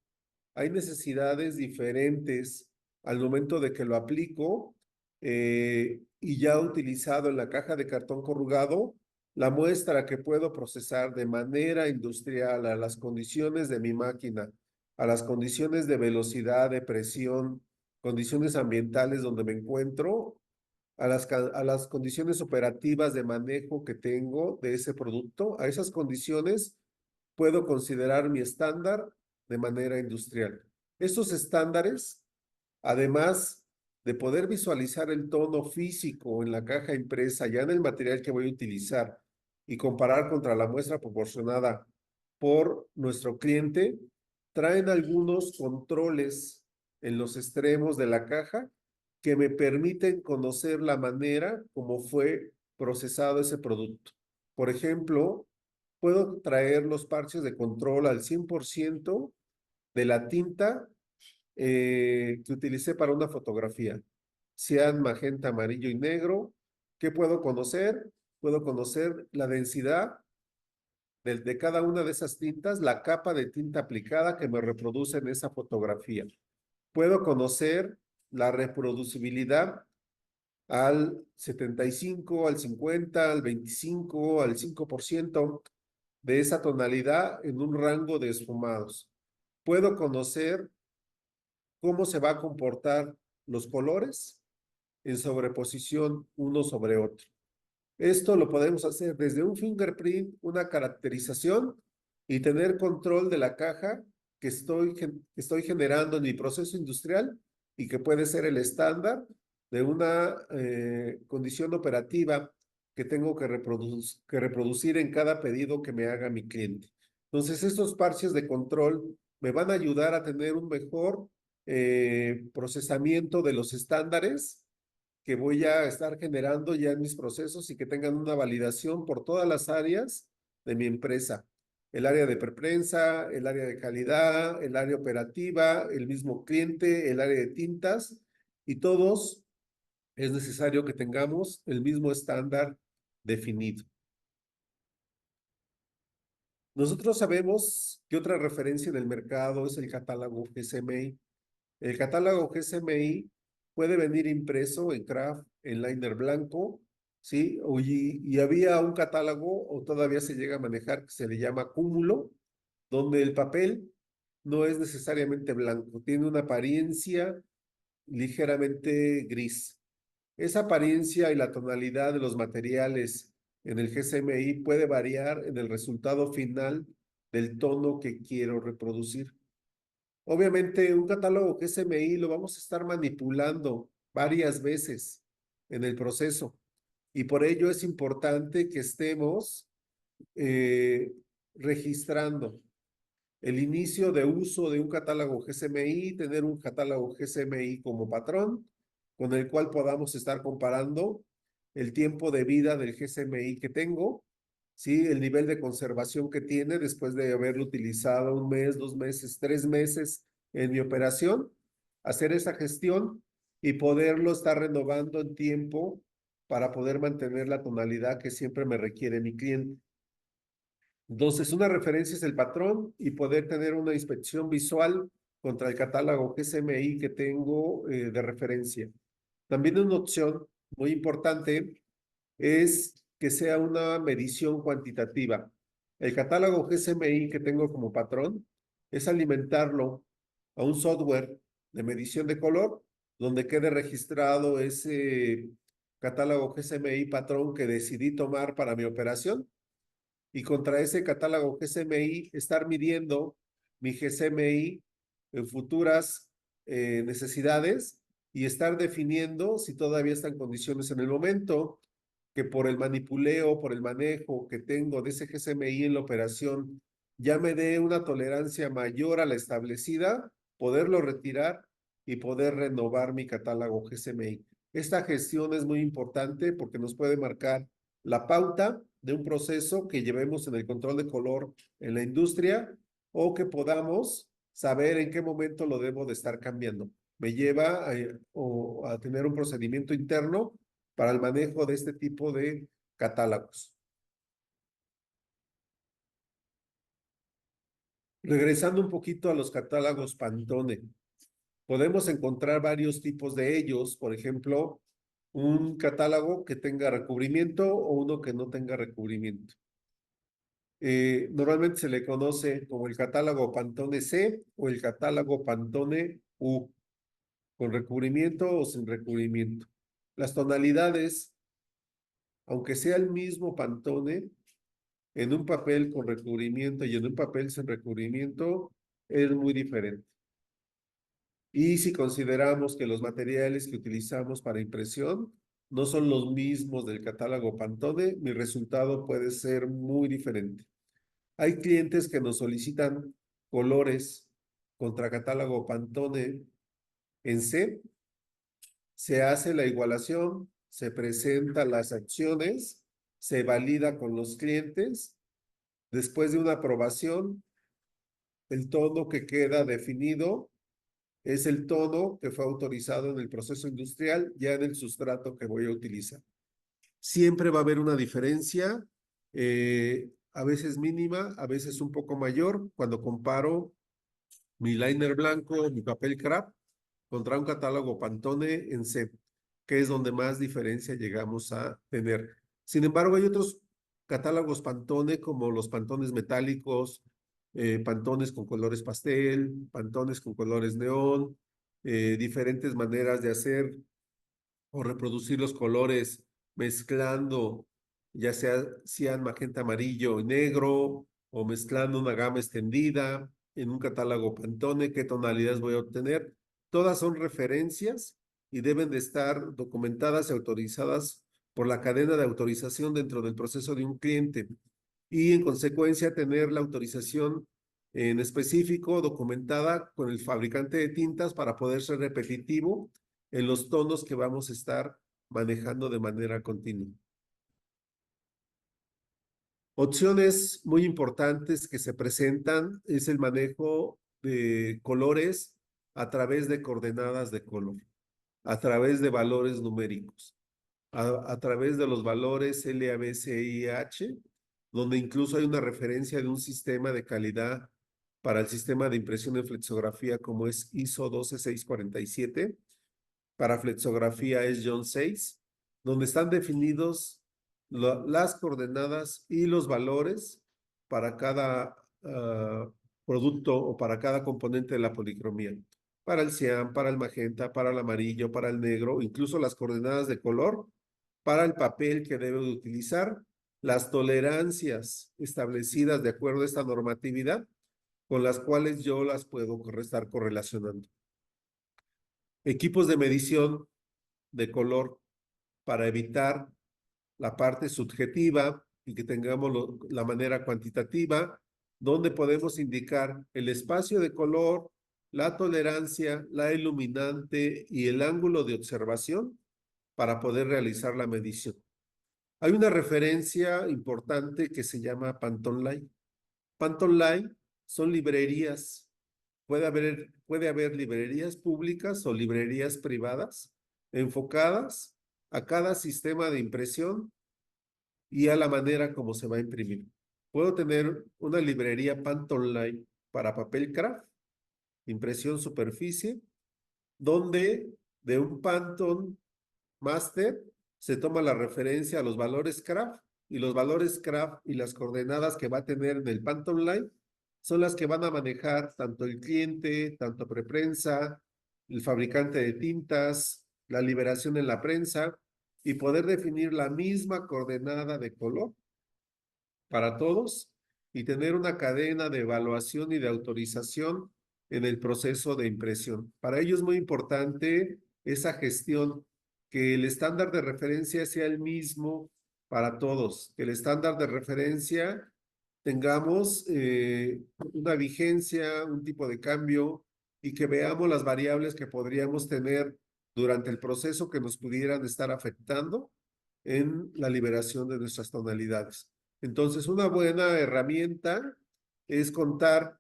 Hay necesidades diferentes al momento de que lo aplico y ya utilizado en la caja de cartón corrugado, la muestra que puedo procesar de manera industrial a las condiciones de mi máquina, a las condiciones de velocidad, de presión, condiciones ambientales donde me encuentro, a las condiciones operativas de manejo que tengo de ese producto, a esas condiciones puedo considerar mi estándar de manera industrial. Estos estándares, además de poder visualizar el tono físico en la caja impresa, ya en el material que voy a utilizar y comparar contra la muestra proporcionada por nuestro cliente, traen algunos controles en los extremos de la caja que me permiten conocer la manera como fue procesado ese producto. Por ejemplo, puedo traer los parches de control al 100% de la tinta que utilicé para una fotografía, sean magenta, amarillo y negro, ¿Qué puedo conocer? Puedo conocer la densidad de cada una de esas tintas, la capa de tinta aplicada que me reproduce en esa fotografía. Puedo conocer la reproducibilidad al 75, al 50, al 25, al 5% de esa tonalidad en un rango de esfumados. Puedo conocer cómo se va a comportar los colores en sobreposición uno sobre otro. Esto lo podemos hacer desde un fingerprint, una caracterización y tener control de la caja que estoy generando en mi proceso industrial y que puede ser el estándar de una condición operativa que tengo que reproducir en cada pedido que me haga mi cliente. Entonces, estos parches de control me van a ayudar a tener un mejor procesamiento de los estándares que voy a estar generando ya en mis procesos y que tengan una validación por todas las áreas de mi empresa. El área de preprensa, el área de calidad, el área operativa, el mismo cliente, el área de tintas, y todos es necesario que tengamos el mismo estándar definido. Nosotros sabemos que otra referencia en el mercado es el catálogo GSMI. El catálogo GSMI puede venir impreso en craft, en liner blanco, ¿sí? Y había un catálogo, o todavía se llega a manejar, que se le llama cúmulo, donde el papel no es necesariamente blanco, tiene una apariencia ligeramente gris. Esa apariencia y la tonalidad de los materiales en el GSMI puede variar en el resultado final del tono que quiero reproducir. Obviamente, un catálogo GSMI lo vamos a estar manipulando varias veces en el proceso y por ello es importante que estemos eh, registrando el inicio de uso de un catálogo GSMI, tener un catálogo GSMI como patrón con el cual podamos estar comparando el tiempo de vida del GSMI que tengo, ¿sí? El nivel de conservación que tiene después de haberlo utilizado un mes, 2 meses, 3 meses en mi operación, hacer esa gestión y poderlo estar renovando en tiempo para poder mantener la tonalidad que siempre me requiere mi cliente. Entonces, una referencia es el patrón y poder tener una inspección visual contra el catálogo GSMI que tengo de referencia. También una opción muy importante es que sea una medición cuantitativa. El catálogo GSMI que tengo como patrón es alimentarlo a un software de medición de color donde quede registrado ese catálogo GSMI patrón que decidí tomar para mi operación y contra ese catálogo GSMI estar midiendo mi GSMI en futuras necesidades y estar definiendo si todavía está en condiciones en el momento que por el manipuleo, por el manejo que tengo de ese GSMI en la operación, ya me dé una tolerancia mayor a la establecida, poderlo retirar y poder renovar mi catálogo GSMI. Esta gestión es muy importante porque nos puede marcar la pauta de un proceso que llevemos en el control de color en la industria o que podamos saber en qué momento lo debo de estar cambiando. Me lleva a tener un procedimiento interno para el manejo de este tipo de catálogos. Regresando un poquito a los catálogos Pantone, podemos encontrar varios tipos de ellos, por ejemplo, un catálogo que tenga recubrimiento o uno que no tenga recubrimiento. Normalmente se le conoce como el catálogo Pantone C o el catálogo Pantone U, con recubrimiento o sin recubrimiento. Las tonalidades, aunque sea el mismo Pantone, en un papel con recubrimiento y en un papel sin recubrimiento, es muy diferente. Y si consideramos que los materiales que utilizamos para impresión no son los mismos del catálogo Pantone, mi resultado puede ser muy diferente. Hay clientes que nos solicitan colores contra catálogo Pantone en C, se hace la igualación, se presentan las acciones, se valida con los clientes. Después de una aprobación, el tono que queda definido es el tono que fue autorizado en el proceso industrial ya en el sustrato que voy a utilizar. siempre va a haber una diferencia, a veces mínima, a veces un poco mayor, cuando comparo mi liner blanco, mi papel craft, contra un catálogo Pantone en C, que es donde más diferencia llegamos a tener. Sin embargo, hay otros catálogos Pantone, como los Pantones metálicos, Pantones con colores pastel, Pantones con colores neón, diferentes maneras de hacer o reproducir los colores mezclando, ya sea cian, magenta, amarillo y negro, o mezclando una gama extendida en un catálogo Pantone, qué tonalidades voy a obtener. Todas son referencias y deben de estar documentadas y autorizadas por la cadena de autorización dentro del proceso de un cliente y en consecuencia tener la autorización en específico documentada con el fabricante de tintas para poder ser repetitivo en los tonos que vamos a estar manejando de manera continua. Opciones muy importantes que se presentan es el manejo de colores a través de coordenadas de color, a través de valores numéricos, a través de los valores LABCIH, donde incluso hay una referencia de un sistema de calidad para el sistema de impresión en flexografía como es ISO 12647. Para flexografía es John 6, donde están definidos las coordenadas y los valores para cada producto o para cada componente de la policromía. Para el cian, para el magenta, para el amarillo, para el negro, incluso las coordenadas de color, para el papel que debe de utilizar, las tolerancias establecidas de acuerdo a esta normatividad, con las cuales yo las puedo estar correlacionando. Equipos de medición de color para evitar la parte subjetiva y que tengamos la manera cuantitativa, donde podemos indicar el espacio de color, la tolerancia, la iluminante y el ángulo de observación para poder realizar la medición. Hay una referencia importante que se llama Pantone Line. Pantone Line son librerías. Puede haber librerías públicas o librerías privadas enfocadas a cada sistema de impresión y a la manera como se va a imprimir. Puedo tener una librería Pantone Line para papel craft, impresión superficie, donde de un Pantone Master se toma la referencia a los valores craft y los valores craft y las coordenadas que va a tener en el Pantone Line son las que van a manejar tanto el cliente, tanto preprensa, el fabricante de tintas, la liberación en la prensa y poder definir la misma coordenada de color para todos y tener una cadena de evaluación y de autorización en el proceso de impresión. Para ello es muy importante esa gestión, que el estándar de referencia sea el mismo para todos, que el estándar de referencia tengamos una vigencia, un tipo de cambio y que veamos las variables que podríamos tener durante el proceso que nos pudieran estar afectando en la liberación de nuestras tonalidades. Entonces, una buena herramienta es contar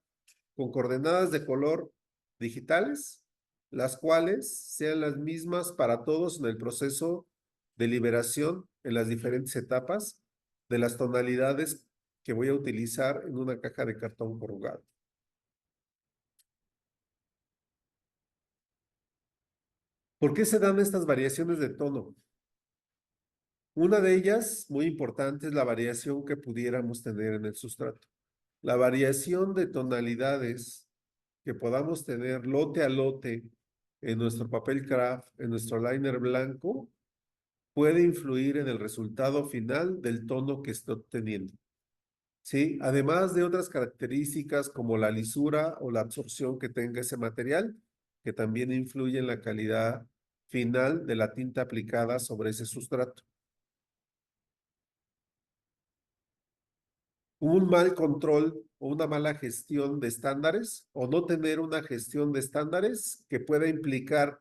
con coordenadas de color digitales, las cuales sean las mismas para todos en el proceso de liberación en las diferentes etapas de las tonalidades que voy a utilizar en una caja de cartón corrugado. ¿Por qué se dan estas variaciones de tono? Una de ellas, muy importante, es la variación que pudiéramos tener en el sustrato. La variación de tonalidades que podamos tener lote a lote en nuestro papel craft, en nuestro liner blanco, puede influir en el resultado final del tono que esté obteniendo. ¿Sí? Además de otras características como la lisura o la absorción que tenga ese material, que también influye en la calidad final de la tinta aplicada sobre ese sustrato. Un mal control o una mala gestión de estándares o no tener una gestión de estándares que pueda implicar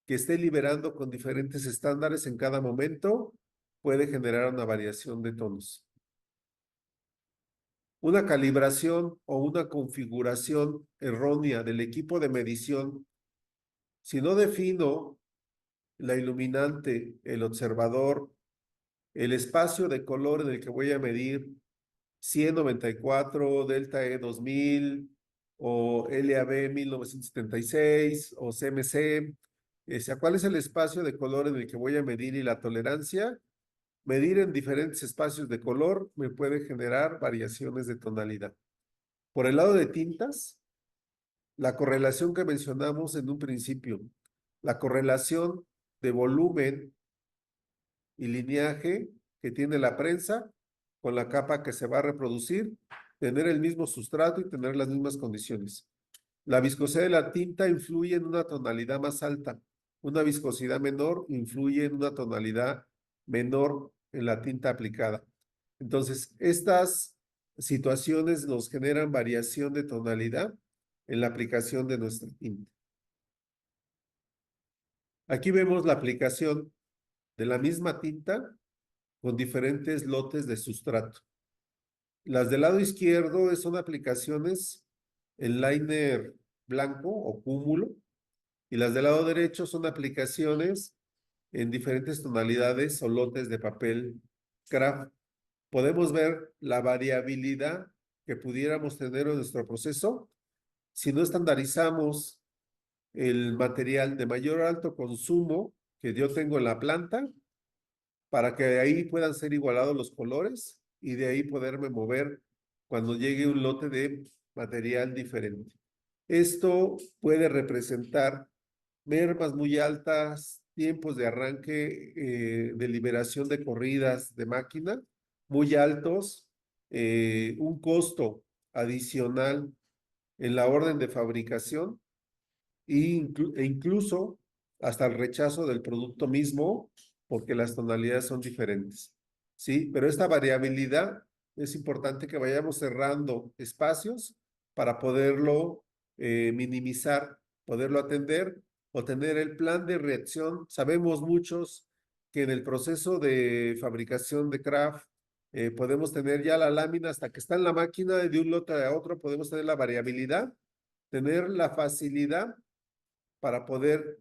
que esté liberando con diferentes estándares en cada momento puede generar una variación de tonos. Una calibración o una configuración errónea del equipo de medición, si no defino la iluminante, el observador, el espacio de color en el que voy a medir 194, Delta E 2000 o LAB 1976 o CMC. O sea, ¿cuál es el espacio de color en el que voy a medir y la tolerancia? Medir en diferentes espacios de color me puede generar variaciones de tonalidad. Por el lado de tintas, la correlación que mencionamos en un principio, la correlación de volumen y lineaje que tiene la prensa con la capa que se va a reproducir, tener el mismo sustrato y tener las mismas condiciones. La viscosidad de la tinta influye en una tonalidad más alta. Una viscosidad menor influye en una tonalidad menor en la tinta aplicada. Entonces, estas situaciones nos generan variación de tonalidad en la aplicación de nuestra tinta. Aquí vemos la aplicación de la misma tinta con diferentes lotes de sustrato. Las del lado izquierdo son aplicaciones en liner blanco o cúmulo, y las del lado derecho son aplicaciones en diferentes tonalidades o lotes de papel craft. Podemos ver la variabilidad que pudiéramos tener en nuestro proceso si no estandarizamos el material de mayor o alto consumo que yo tengo en la planta, para que de ahí puedan ser igualados los colores y de ahí poderme mover cuando llegue un lote de material diferente. Esto puede representar mermas muy altas, tiempos de arranque, de liberación de corridas de máquina muy altos, un costo adicional en la orden de fabricación e incluso hasta el rechazo del producto mismo porque las tonalidades son diferentes. ¿Sí? Pero esta variabilidad es importante que vayamos cerrando espacios para poderlo minimizar, poderlo atender o tener el plan de reacción. Sabemos muchos que en el proceso de fabricación de craft podemos tener ya la lámina hasta que está en la máquina de un lote a otro, podemos tener la variabilidad, tener la facilidad para poder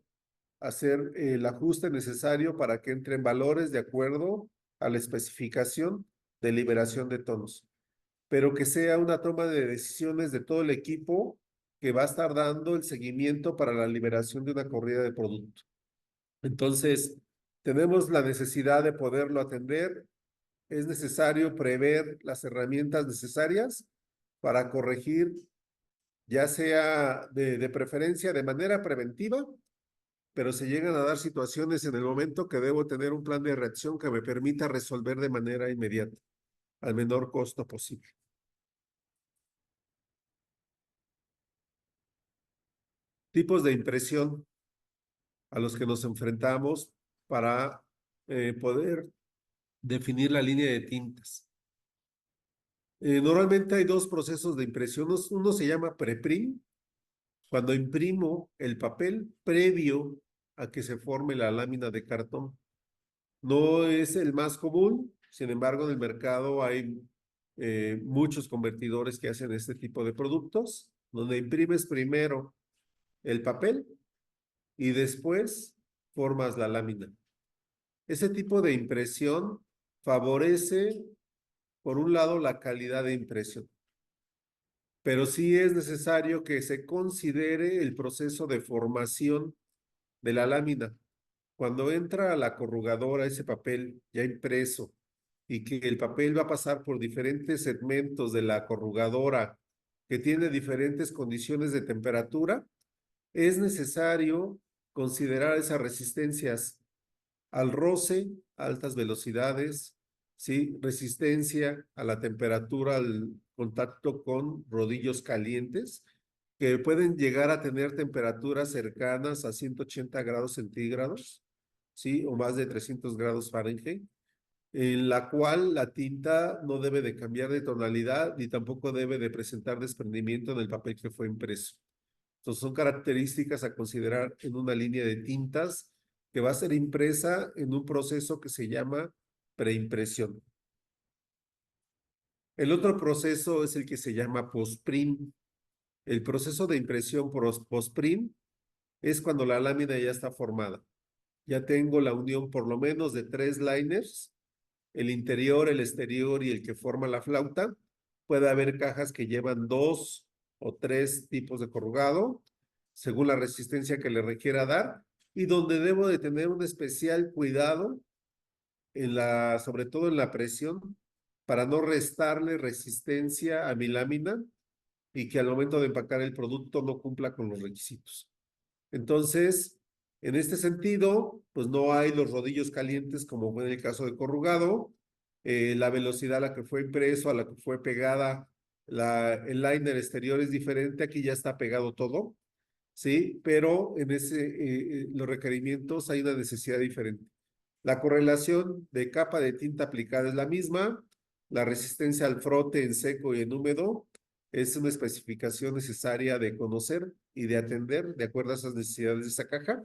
hacer el ajuste necesario para que entren valores de acuerdo a la especificación de liberación de tonos, pero que sea una toma de decisiones de todo el equipo que va a estar dando el seguimiento para la liberación de una corrida de producto. Entonces, tenemos la necesidad de poderlo atender. Es necesario prever las herramientas necesarias para corregir, ya sea de preferencia de manera preventiva, pero se llegan a dar situaciones en el momento que debo tener un plan de reacción que me permita resolver de manera inmediata, al menor costo posible. Tipos de impresión a los que nos enfrentamos para poder definir la línea de tintas. Normalmente hay dos procesos de impresión. Uno se llama preprint, cuando imprimo el papel previo a que se forme la lámina de cartón. No es el más común, sin embargo, en el mercado hay muchos convertidores que hacen este tipo de productos, donde imprimes primero el papel y después formas la lámina. Ese tipo de impresión favorece, por un lado, la calidad de impresión, pero sí es necesario que se considere el proceso de formación de la lámina. Cuando entra a la corrugadora ese papel ya impreso y que el papel va a pasar por diferentes segmentos de la corrugadora que tiene diferentes condiciones de temperatura, es necesario considerar esas resistencias al roce, altas velocidades, ¿sí? Resistencia a la temperatura, al contacto con rodillos calientes, que pueden llegar a tener temperaturas cercanas a 180 grados centígrados, ¿sí? O más de 300 grados Fahrenheit, en la cual la tinta no debe de cambiar de tonalidad ni tampoco debe de presentar desprendimiento en el papel que fue impreso. Entonces son características a considerar en una línea de tintas que va a ser impresa en un proceso que se llama preimpresión. El otro proceso es el que se llama postprint. El proceso de impresión postprint es cuando la lámina ya está formada. Ya tengo la unión por lo menos de 3 liners el interior, el exterior y el que forma la flauta. Puede haber cajas que llevan 2 o 3 tipos de corrugado, según la resistencia que le requiera dar, y donde debo de tener un especial cuidado sobre todo en la presión, para no restarle resistencia a mi lámina y que al momento de empacar el producto no cumpla con los requisitos. Entonces, en este sentido, pues no hay los rodillos calientes como fue en el caso de corrugado. La velocidad a la que fue impreso, a la que fue pegada, el liner exterior es diferente. Aquí ya está pegado todo, ¿sí? Pero en los requerimientos hay una necesidad diferente. La correlación de capa de tinta aplicada es la misma. La resistencia al frote en seco y en húmedo es una especificación necesaria de conocer y de atender de acuerdo a esas necesidades de esa caja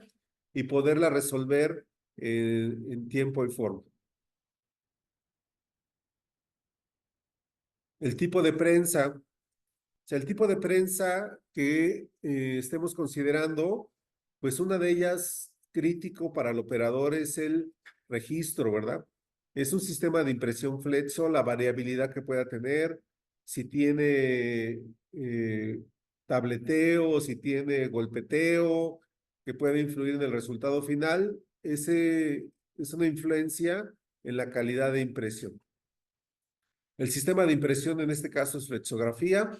y poderla resolver en tiempo y forma. El tipo de prensa. O sea, el tipo de prensa que estemos considerando, pues una de ellas crítico para el operador es el registro, ¿verdad? Es un sistema de impresión flexo, la variabilidad que pueda tener, si tiene tableteo, si tiene golpeteo, que puede influir en el resultado final, ese es una influencia en la calidad de impresión. El sistema de impresión en este caso es flexografía,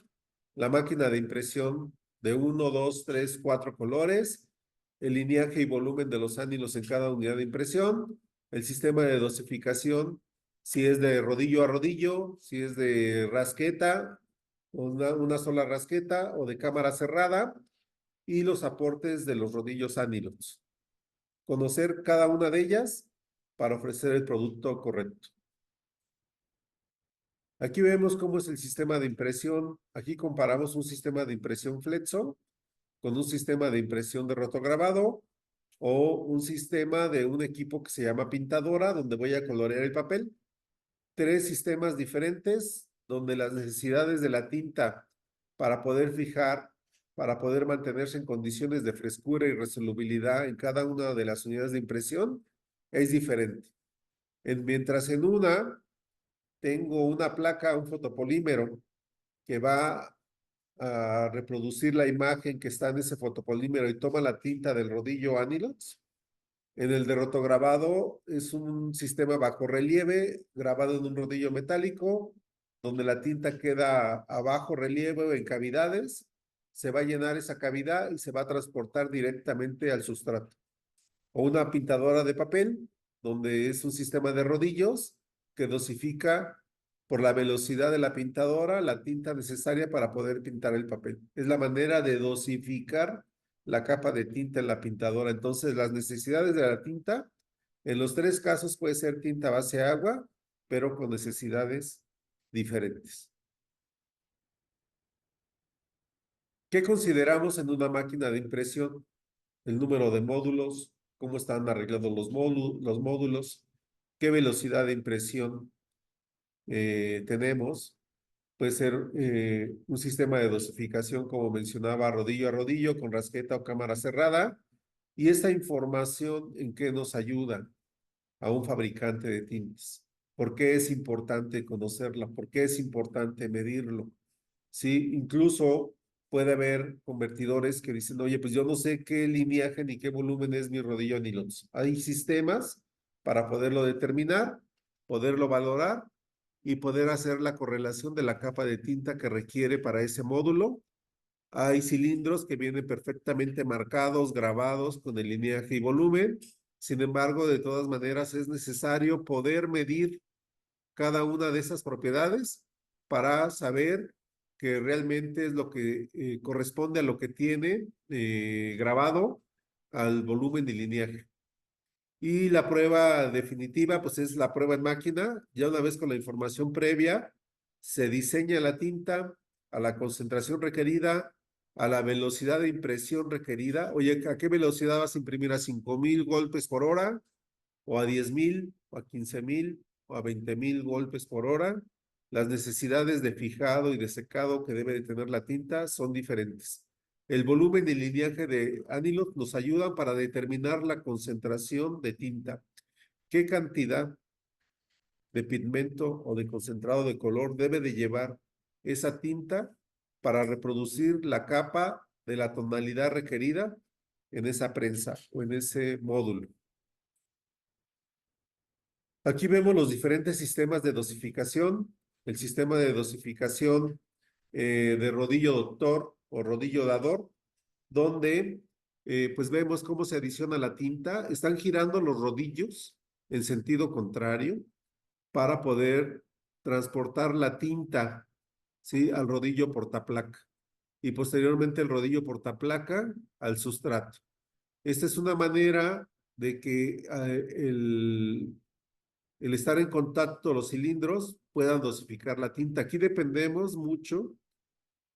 la máquina de impresión de 1, 2, 3, 4 colores, el lineaje y volumen de los ánilos en cada unidad de impresión, el sistema de dosificación, si es de rodillo a rodillo, si es de rasqueta, una sola rasqueta o de cámara cerrada, y los aportes de los rodillos ánilos. Conocer cada una de ellas para ofrecer el producto correcto. Aquí vemos cómo es el sistema de impresión. Aquí comparamos un sistema de impresión flexo con un sistema de impresión de rotograbado o un sistema de un equipo que se llama pintadora, donde voy a colorear el papel. 3 sistemas diferentes donde las necesidades de la tinta para poder fijar, para poder mantenerse en condiciones de frescura y resolubilidad en cada una de las unidades de impresión es diferente. Mientras en una tengo una placa, un fotopolímero que va a reproducir la imagen que está en ese fotopolímero y toma la tinta del rodillo Anilox. En el de rotograbado es un sistema bajo relieve grabado en un rodillo metálico donde la tinta queda a bajo relieve o en cavidades. Se va a llenar esa cavidad y se va a transportar directamente al sustrato. O una pintadora de papel donde es un sistema de rodillos que dosifica por la velocidad de la pintadora la tinta necesaria para poder pintar el papel. Es la manera de dosificar la capa de tinta en la pintadora. Entonces, las necesidades de la tinta, en los 3 casos puede ser tinta base agua, pero con necesidades diferentes. ¿Qué consideramos en una máquina de impresión? El número de módulos, cómo están arreglados los módulos, qué velocidad de impresión tenemos. Puede ser un sistema de dosificación, como mencionaba, rodillo a rodillo, con rasqueta o cámara cerrada. Y esta información, ¿en qué nos ayuda a un fabricante de tintes? ¿Por qué es importante conocerla? ¿Por qué es importante medirlo? Sí, incluso puede haber convertidores que dicen, oye, pues yo no sé qué lineaje ni qué volumen es mi rodillo nylon. Hay sistemas para poderlo determinar, poderlo valorar y poder hacer la correlación de la capa de tinta que requiere para ese módulo. Hay cilindros que vienen perfectamente marcados, grabados con el lineaje y volumen. Sin embargo, de todas maneras es necesario poder medir cada una de esas propiedades para saber que realmente es lo que corresponde a lo que tiene grabado al volumen de lineaje. Y la prueba definitiva, pues es la prueba en máquina. Ya una vez con la información previa, se diseña la tinta a la concentración requerida, a la velocidad de impresión requerida. Oye, ¿a qué velocidad vas a imprimir? ¿A 5,000 golpes por hora? ¿O a 10,000? ¿O a 15,000? ¿O a 20,000 golpes por hora? Las necesidades de fijado y de secado que debe de tener la tinta son diferentes. El volumen y lineaje de Anilot nos ayudan para determinar la concentración de tinta. ¿Qué cantidad de pigmento o de concentrado de color debe de llevar esa tinta para reproducir la capa de la tonalidad requerida en esa prensa o en ese módulo. Aquí vemos los diferentes sistemas de dosificación. El sistema de dosificación de rodillo doctor o rodillo dador, donde pues vemos cómo se adiciona la tinta. Están girando los rodillos en sentido contrario para poder transportar la tinta, ¿sí?, al rodillo portaplaca y posteriormente el rodillo portaplaca al sustrato. Esta es una manera de que el estar en contacto los cilindros puedan dosificar la tinta. Aquí dependemos mucho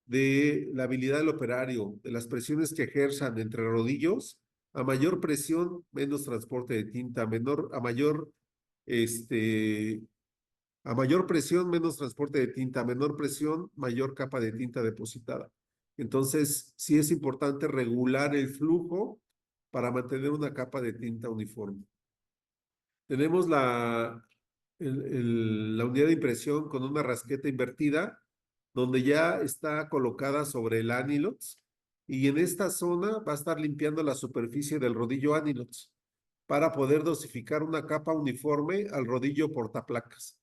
de la habilidad del operario, de las presiones que ejerzan entre rodillos. A mayor presión, menos transporte de tinta, este, a mayor presión, menos transporte de tinta, a menor presión, mayor capa de tinta depositada. Entonces, sí es importante regular el flujo para mantener una capa de tinta uniforme. Tenemos la unidad de impresión con una rasqueta invertida, donde ya está colocada sobre el Anilox, y en esta zona va a estar limpiando la superficie del rodillo Anilox para poder dosificar una capa uniforme al rodillo portaplacas.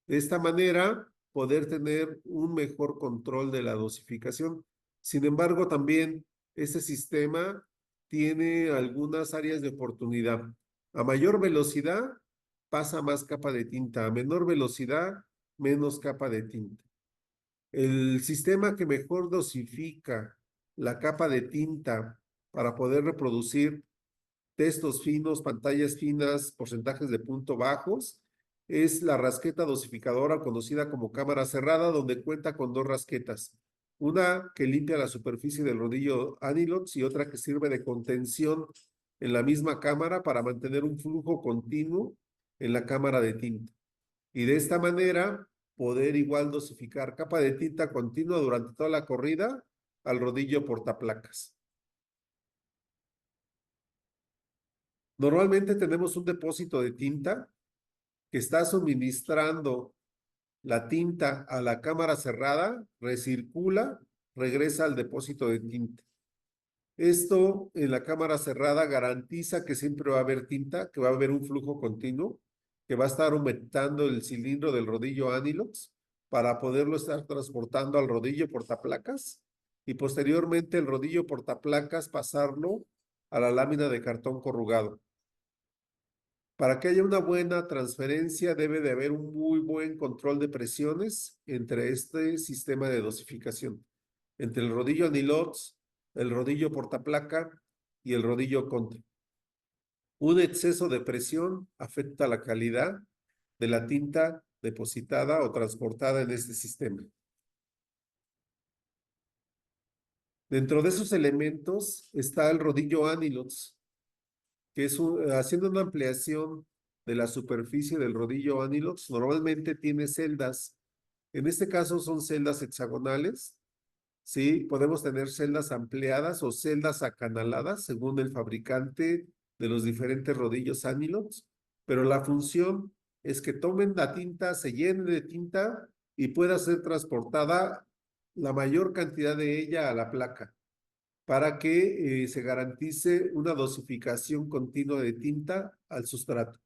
De esta manera, poder tener un mejor control de la dosificación. Sin embargo, también ese sistema tiene algunas áreas de oportunidad. A mayor velocidad, pasa más capa de tinta. A menor velocidad, menos capa de tinta. El sistema que mejor dosifica la capa de tinta para poder reproducir textos finos, pantallas finas, porcentajes de punto bajos, es la rasqueta dosificadora conocida como cámara cerrada, donde cuenta con dos rasquetas. Una que limpia la superficie del rodillo Anilox y otra que sirve de contención en la misma cámara para mantener un flujo continuo en la cámara de tinta. Y de esta manera poder igual dosificar capa de tinta continua durante toda la corrida al rodillo portaplacas. Normalmente tenemos un depósito de tinta que está suministrando la tinta a la cámara cerrada, recircula, regresa al depósito de tinta. Esto en la cámara cerrada garantiza que siempre va a haber tinta, que va a haber un flujo continuo, que va a estar aumentando el cilindro del rodillo Anilox para poderlo estar transportando al rodillo portaplacas y posteriormente el rodillo portaplacas pasarlo a la lámina de cartón corrugado. Para que haya una buena transferencia debe de haber un muy buen control de presiones entre este sistema de dosificación, entre el rodillo Anilox, el rodillo portaplaca y el rodillo contra. Un exceso de presión afecta la calidad de la tinta depositada o transportada en este sistema. Dentro de esos elementos está el rodillo Anilox, que es haciendo una ampliación de la superficie del rodillo Anilox, normalmente tiene celdas. En este caso son celdas hexagonales. Sí, podemos tener celdas ampliadas o celdas acanaladas según el fabricante de los diferentes rodillos Anilox, pero la función es que tomen la tinta, se llene de tinta y pueda ser transportada la mayor cantidad de ella a la placa para que se garantice una dosificación continua de tinta al sustrato.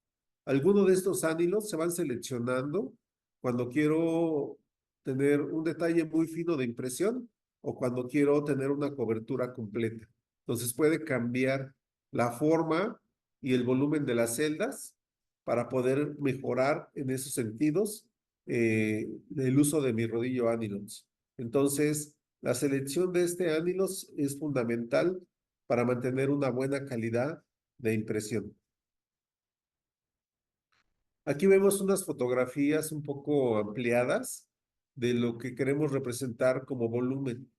Algunos de estos ánilos se van seleccionando cuando quiero tener un detalle muy fino de impresión o cuando quiero tener una cobertura completa. Entonces puede cambiar la forma y el volumen de las celdas para poder mejorar en esos sentidos el uso de mi rodillo Anilox. Entonces, la selección de este Anilox es fundamental para mantener una buena calidad de impresión. Aquí vemos unas fotografías un poco ampliadas de lo que queremos representar como volumen.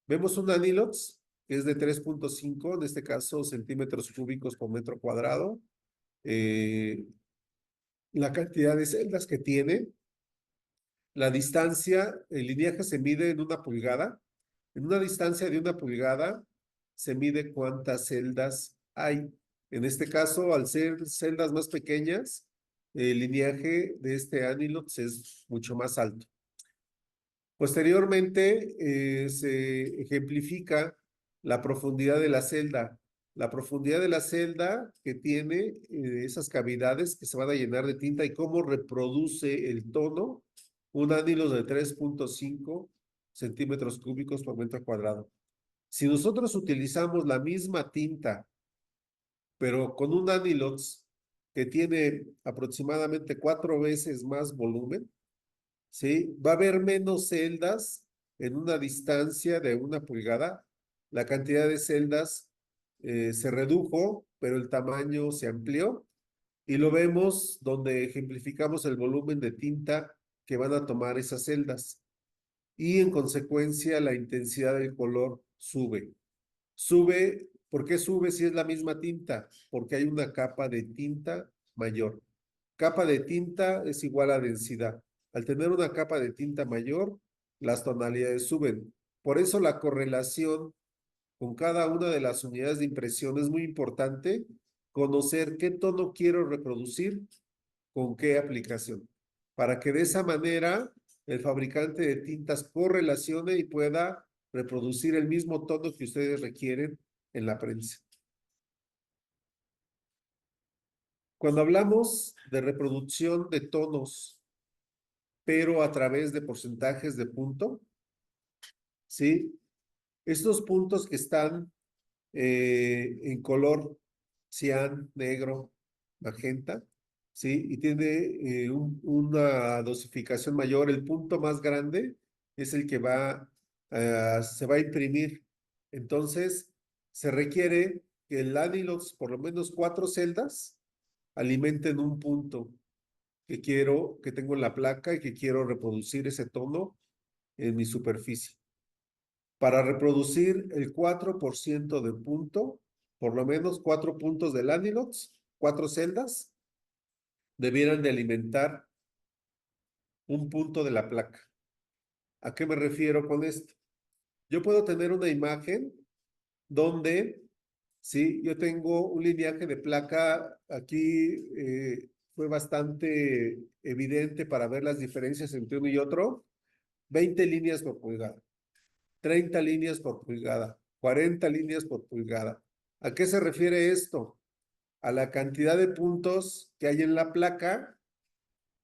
Vemos un Anilox que es de 3.5, en este caso centímetros cúbicos por metro cuadrado. La cantidad de celdas que tiene, la distancia, el lineaje se mide en 1 pulgada. En una distancia de 1 pulgada se mide cuántas celdas hay. En este caso, al ser celdas más pequeñas, el lineaje de este Anilox es mucho más alto. Posteriormente, se ejemplifica la profundidad de la celda. La profundidad de la celda que tiene esas cavidades que se van a llenar de tinta y cómo reproduce el tono un Anilox de 3.5 centímetros cúbicos por metro cuadrado. Si nosotros utilizamos la misma tinta, pero con un Anilox que tiene aproximadamente 4 veces más volumen, ¿sí? Va a haber menos celdas en una distancia de 1 pulgada. La cantidad de celdas se redujo, pero el tamaño se amplió. Y lo vemos donde ejemplificamos el volumen de tinta que van a tomar esas celdas. Y en consecuencia la intensidad del color sube. Sube, ¿por qué sube si es la misma tinta? Porque hay una capa de tinta mayor. Capa de tinta es igual a densidad. Al tener una capa de tinta mayor, las tonalidades suben. Por eso la correlación con cada una de las unidades de impresión es muy importante. Conocer qué tono quiero reproducir con qué aplicación. Para que de esa manera el fabricante de tintas correlacione y pueda reproducir el mismo tono que ustedes requieren en la prensa. Cuando hablamos de reproducción de tonos, pero a través de porcentajes de punto, ¿sí? Estos puntos que están en color cian, negro, magenta, ¿sí? Y tiene una dosificación mayor. El punto más grande es el que se va a imprimir. Entonces, se requiere que el Anilox, por lo menos 4 celdas, alimenten un punto que tengo en la placa y que quiero reproducir ese tono en mi superficie. Para reproducir el 4% de punto, por lo menos 4 puntos del Anilox, 4 celdas, debieran de alimentar un punto de la placa. ¿A qué me refiero con esto? Yo puedo tener una imagen donde, sí, yo tengo un lineaje de placa, aquí fue bastante evidente para ver las diferencias entre uno y otro, 20 líneas por pulgada. 30 líneas por pulgada, 40 líneas por pulgada. ¿A qué se refiere esto? A la cantidad de puntos que hay en la placa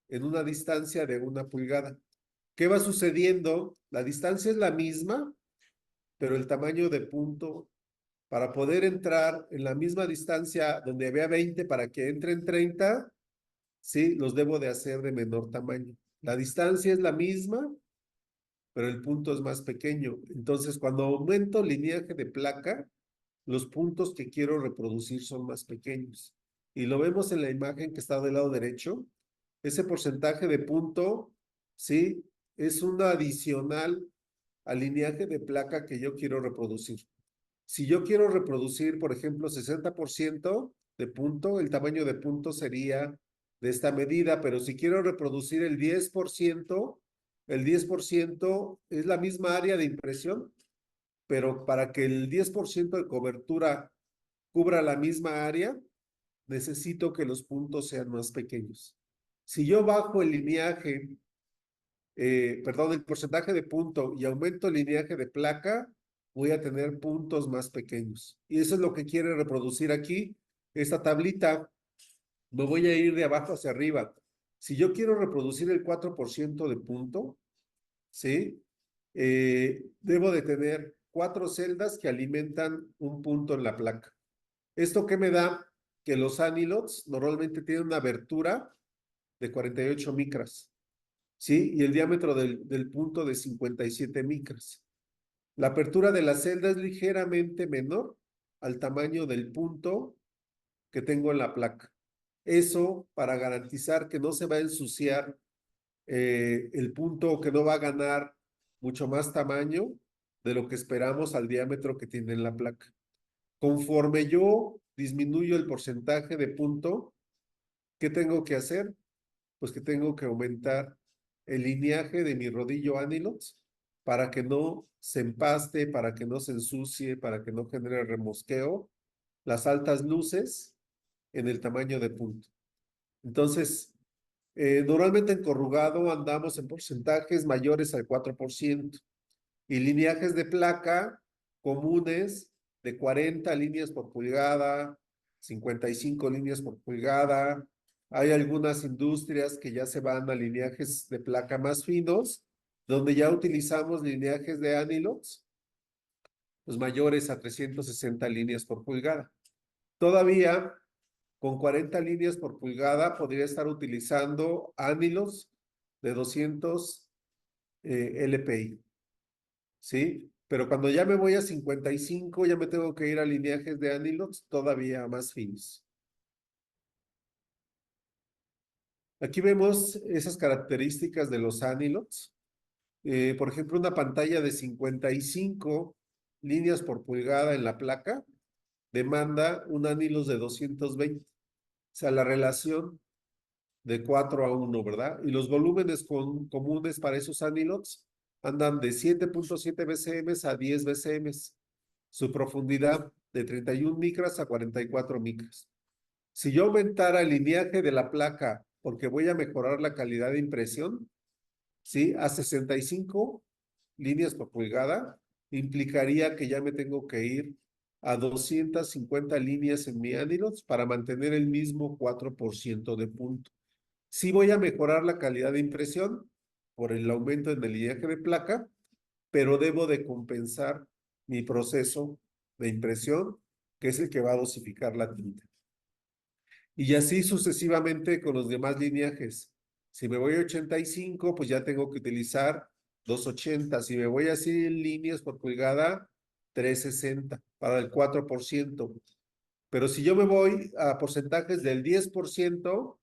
en una distancia de 1 pulgada. ¿Qué va sucediendo? La distancia es la misma, pero el tamaño de punto, para poder entrar en la misma distancia donde había 20 para que entren 30, sí, los debo de hacer de menor tamaño. La distancia es la misma, pero el punto es más pequeño. Entonces, cuando aumento el lineaje de placa, los puntos que quiero reproducir son más pequeños. Y lo vemos en la imagen que está del lado derecho. Ese porcentaje de punto, sí, es una adicional al lineaje de placa que yo quiero reproducir. Si yo quiero reproducir, por ejemplo, 60% de punto, el tamaño de punto sería de esta medida, pero si quiero reproducir el 10% es la misma área de impresión, pero para que el 10% de cobertura cubra la misma área, necesito que los puntos sean más pequeños. Si yo bajo el lineaje, perdón, el porcentaje de punto y aumento el lineaje de placa, voy a tener puntos más pequeños. Y eso es lo que quiere reproducir aquí. Esta tablita, me voy a ir de abajo hacia arriba. Si yo quiero reproducir el 4% de punto, ¿sí? Debo de tener 4 celdas que alimentan un punto en la placa. ¿Esto qué me da? Que los Anilox normalmente tienen una abertura de 48 micras, ¿sí? Y el diámetro del punto de 57 micras. La apertura de la celda es ligeramente menor al tamaño del punto que tengo en la placa. Eso para garantizar que no se va a ensuciar el punto, que no va a ganar mucho más tamaño de lo que esperamos al diámetro que tiene en la placa. Conforme yo disminuyo el porcentaje de punto, ¿qué tengo que hacer? Pues que tengo que aumentar el lineaje de mi rodillo Anilox para que no se empaste, para que no se ensucie, para que no genere remosqueo, las altas luces en el tamaño de punto. Entonces, Normalmente en corrugado andamos en porcentajes mayores al 4% y lineajes de placa comunes de 40 líneas por pulgada, 55 líneas por pulgada. Hay algunas industrias que ya se van a lineajes de placa más finos, donde ya utilizamos lineajes de Anilox, los mayores a 360 líneas por pulgada. Todavía con 40 líneas por pulgada podría estar utilizando Anilox de 200 LPI, ¿sí? Pero cuando ya me voy a 55, ya me tengo que ir a lineajes de Anilox todavía más finos. Aquí vemos esas características de los Anilox. Por ejemplo, una pantalla de 55 líneas por pulgada en la placa demanda un Anilox de 220. O sea, la relación de 4:1, ¿verdad? Y los volúmenes comunes para esos Anilox andan de 7.7 BCM a 10 BCM. Su profundidad de 31 micras a 44 micras. Si yo aumentara el lineaje de la placa porque voy a mejorar la calidad de impresión, ¿sí? A 65 líneas por pulgada, implicaría que ya me tengo que ir a 250 líneas en mi Anilox para mantener el mismo 4% de punto. Sí voy a mejorar la calidad de impresión por el aumento en el lineaje de placa, pero debo de compensar mi proceso de impresión, que es el que va a dosificar la tinta. Y así sucesivamente con los demás lineajes. Si me voy a 85, pues ya tengo que utilizar 280. Si me voy a 100 líneas por pulgada, 360 para el 4%. Pero si yo me voy a porcentajes del 10%,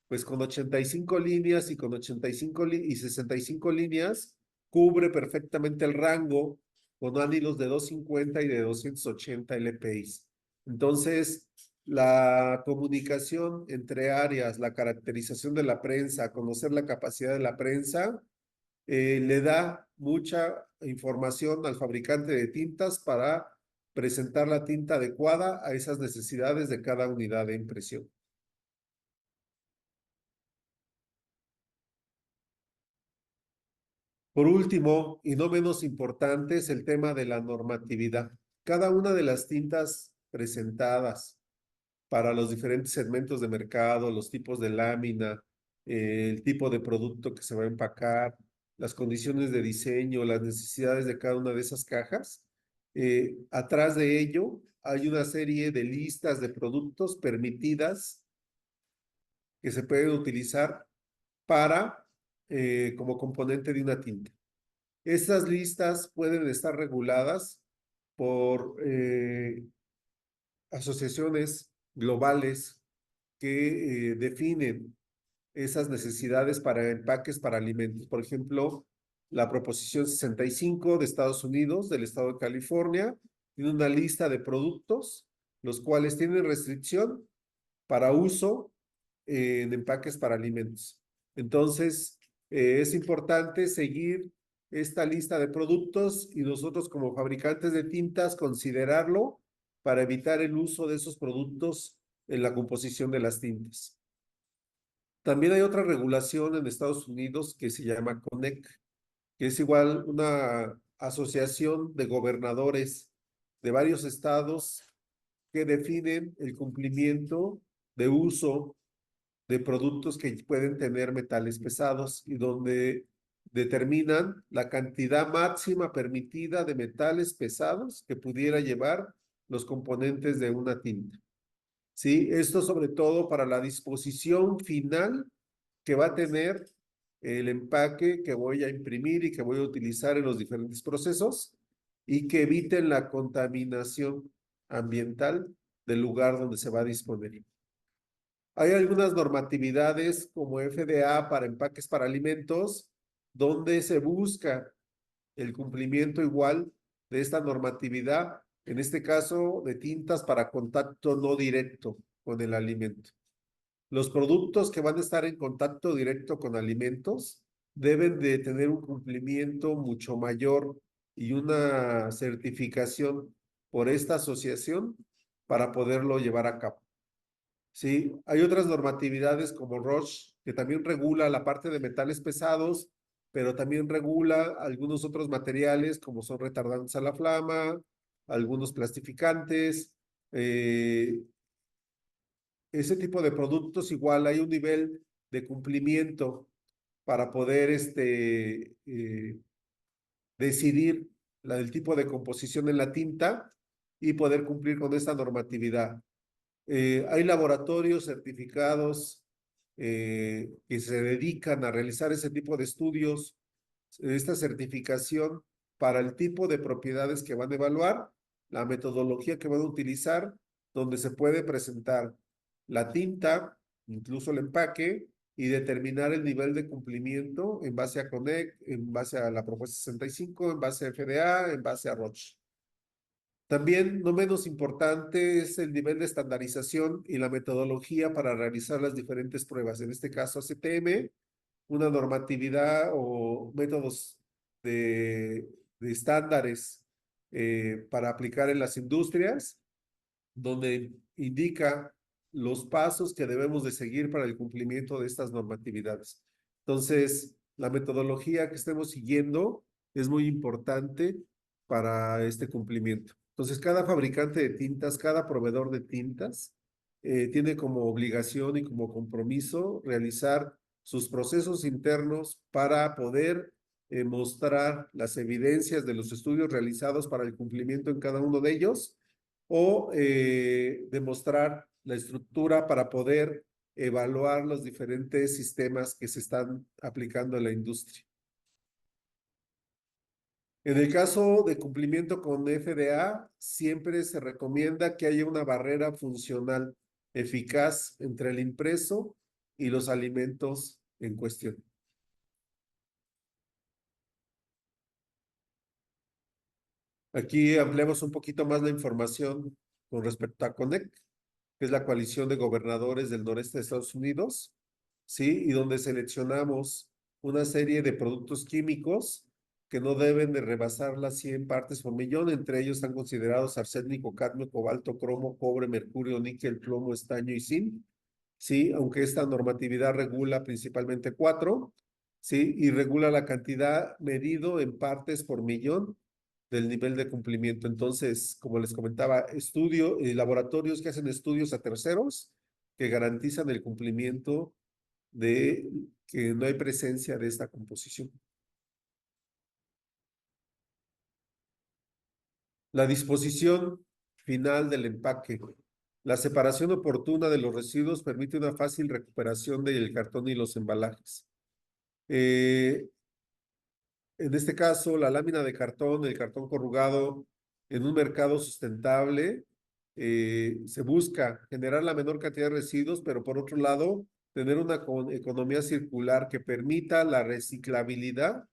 pues con 85 líneas y con 85 y 65 líneas, cubre perfectamente el rango con ángulos de 250 y de 280 LPIs. Entonces, la comunicación entre áreas, la caracterización de la prensa, conocer la capacidad de la prensa, le da mucha información al fabricante de tintas para presentar la tinta adecuada a esas necesidades de cada unidad de impresión. Por último, y no menos importante, es el tema de la normatividad. Cada una de las tintas presentadas para los diferentes segmentos de mercado, los tipos de lámina, el tipo de producto que se va a empacar, las condiciones de diseño, las necesidades de cada una de esas cajas, atrás de ello hay una serie de listas de productos permitidas que se pueden utilizar para como componente de una tinta. Estas listas pueden estar reguladas por asociaciones globales que definen esas necesidades para empaques para alimentos. Por ejemplo, la Proposición 65 de Estados Unidos, del Estado de California, tiene una lista de productos, los cuales tienen restricción para uso en empaques para alimentos. Entonces, es importante seguir esta lista de productos y nosotros como fabricantes de tintas considerarlo para evitar el uso de esos productos en la composición de las tintas. También hay otra regulación en Estados Unidos que se llama CONEC, que es igual una asociación de gobernadores de varios estados que definen el cumplimiento de uso de productos que pueden tener metales pesados y donde determinan la cantidad máxima permitida de metales pesados que pudiera llevar los componentes de una tinta. ¿Sí? Esto sobre todo para la disposición final que va a tener el empaque que voy a imprimir y que voy a utilizar en los diferentes procesos y que eviten la contaminación ambiental del lugar donde se va a disponer. Hay algunas normatividades como FDA para empaques para alimentos, donde se busca el cumplimiento igual de esta normatividad, en este caso de tintas para contacto no directo con el alimento. Los productos que van a estar en contacto directo con alimentos deben de tener un cumplimiento mucho mayor y una certificación por esta asociación para poderlo llevar a cabo. Sí, hay otras normatividades como ROSH que también regula la parte de metales pesados, pero también regula algunos otros materiales como son retardantes a la flama, algunos plastificantes. Ese tipo de productos igual hay un nivel de cumplimiento para poder decidir el tipo de composición en la tinta y poder cumplir con esta normatividad. Hay laboratorios certificados que se dedican a realizar ese tipo de estudios, esta certificación para el tipo de propiedades que van a evaluar, la metodología que van a utilizar, donde se puede presentar la tinta, incluso el empaque, y determinar el nivel de cumplimiento en base a CONEC, en base a la propuesta 65, en base a FDA, en base a ROCH. También, no menos importante, es el nivel de estandarización y la metodología para realizar las diferentes pruebas. En este caso, ACTM, una normatividad o métodos de estándares para aplicar en las industrias, donde indica los pasos que debemos de seguir para el cumplimiento de estas normatividades. Entonces, la metodología que estemos siguiendo es muy importante para este cumplimiento. Entonces, cada fabricante de tintas, cada proveedor de tintas, tiene como obligación y como compromiso realizar sus procesos internos para poder mostrar las evidencias de los estudios realizados para el cumplimiento en cada uno de ellos o demostrar la estructura para poder evaluar los diferentes sistemas que se están aplicando en la industria. En el caso de cumplimiento con FDA, siempre se recomienda que haya una barrera funcional eficaz entre el impreso y los alimentos en cuestión. Aquí ampliamos un poquito más la información con respecto a CONEC, que es la coalición de gobernadores del noreste de Estados Unidos, ¿sí? Y donde seleccionamos una serie de productos químicos que no deben de rebasar las 100 partes por millón. Entre ellos están considerados arsénico, cadmio, cobalto, cromo, cobre, mercurio, níquel, plomo, estaño y zinc, ¿sí? Aunque esta normatividad regula principalmente 4, ¿sí? Y regula la cantidad medido en partes por millón del nivel de cumplimiento. Entonces, como les comentaba, laboratorios que hacen estudios a terceros que garantizan el cumplimiento de que no hay presencia de esta composición. La disposición final del empaque. La separación oportuna de los residuos permite una fácil recuperación del cartón y los embalajes. En este caso, la lámina de cartón, el cartón corrugado, en un mercado sustentable, se busca generar la menor cantidad de residuos, pero por otro lado, tener una economía circular que permita la reciclabilidad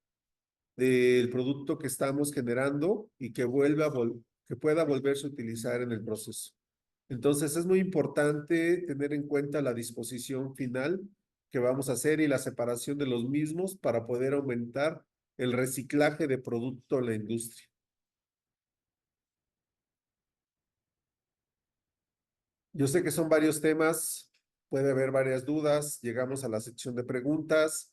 del producto que estamos generando y que que pueda volverse a utilizar en el proceso. Entonces, es muy importante tener en cuenta la disposición final que vamos a hacer y la separación de los mismos para poder aumentar el reciclaje de producto en la industria. Yo sé que son varios temas, puede haber varias dudas. Llegamos a la sección de preguntas.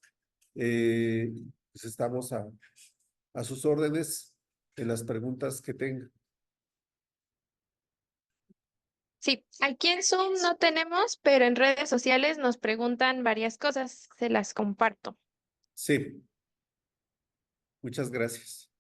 Pues estamos a sus órdenes en las preguntas que tengan. Sí, aquí en Zoom no tenemos, pero en redes sociales nos preguntan varias cosas. Se las comparto. Sí, muchas gracias.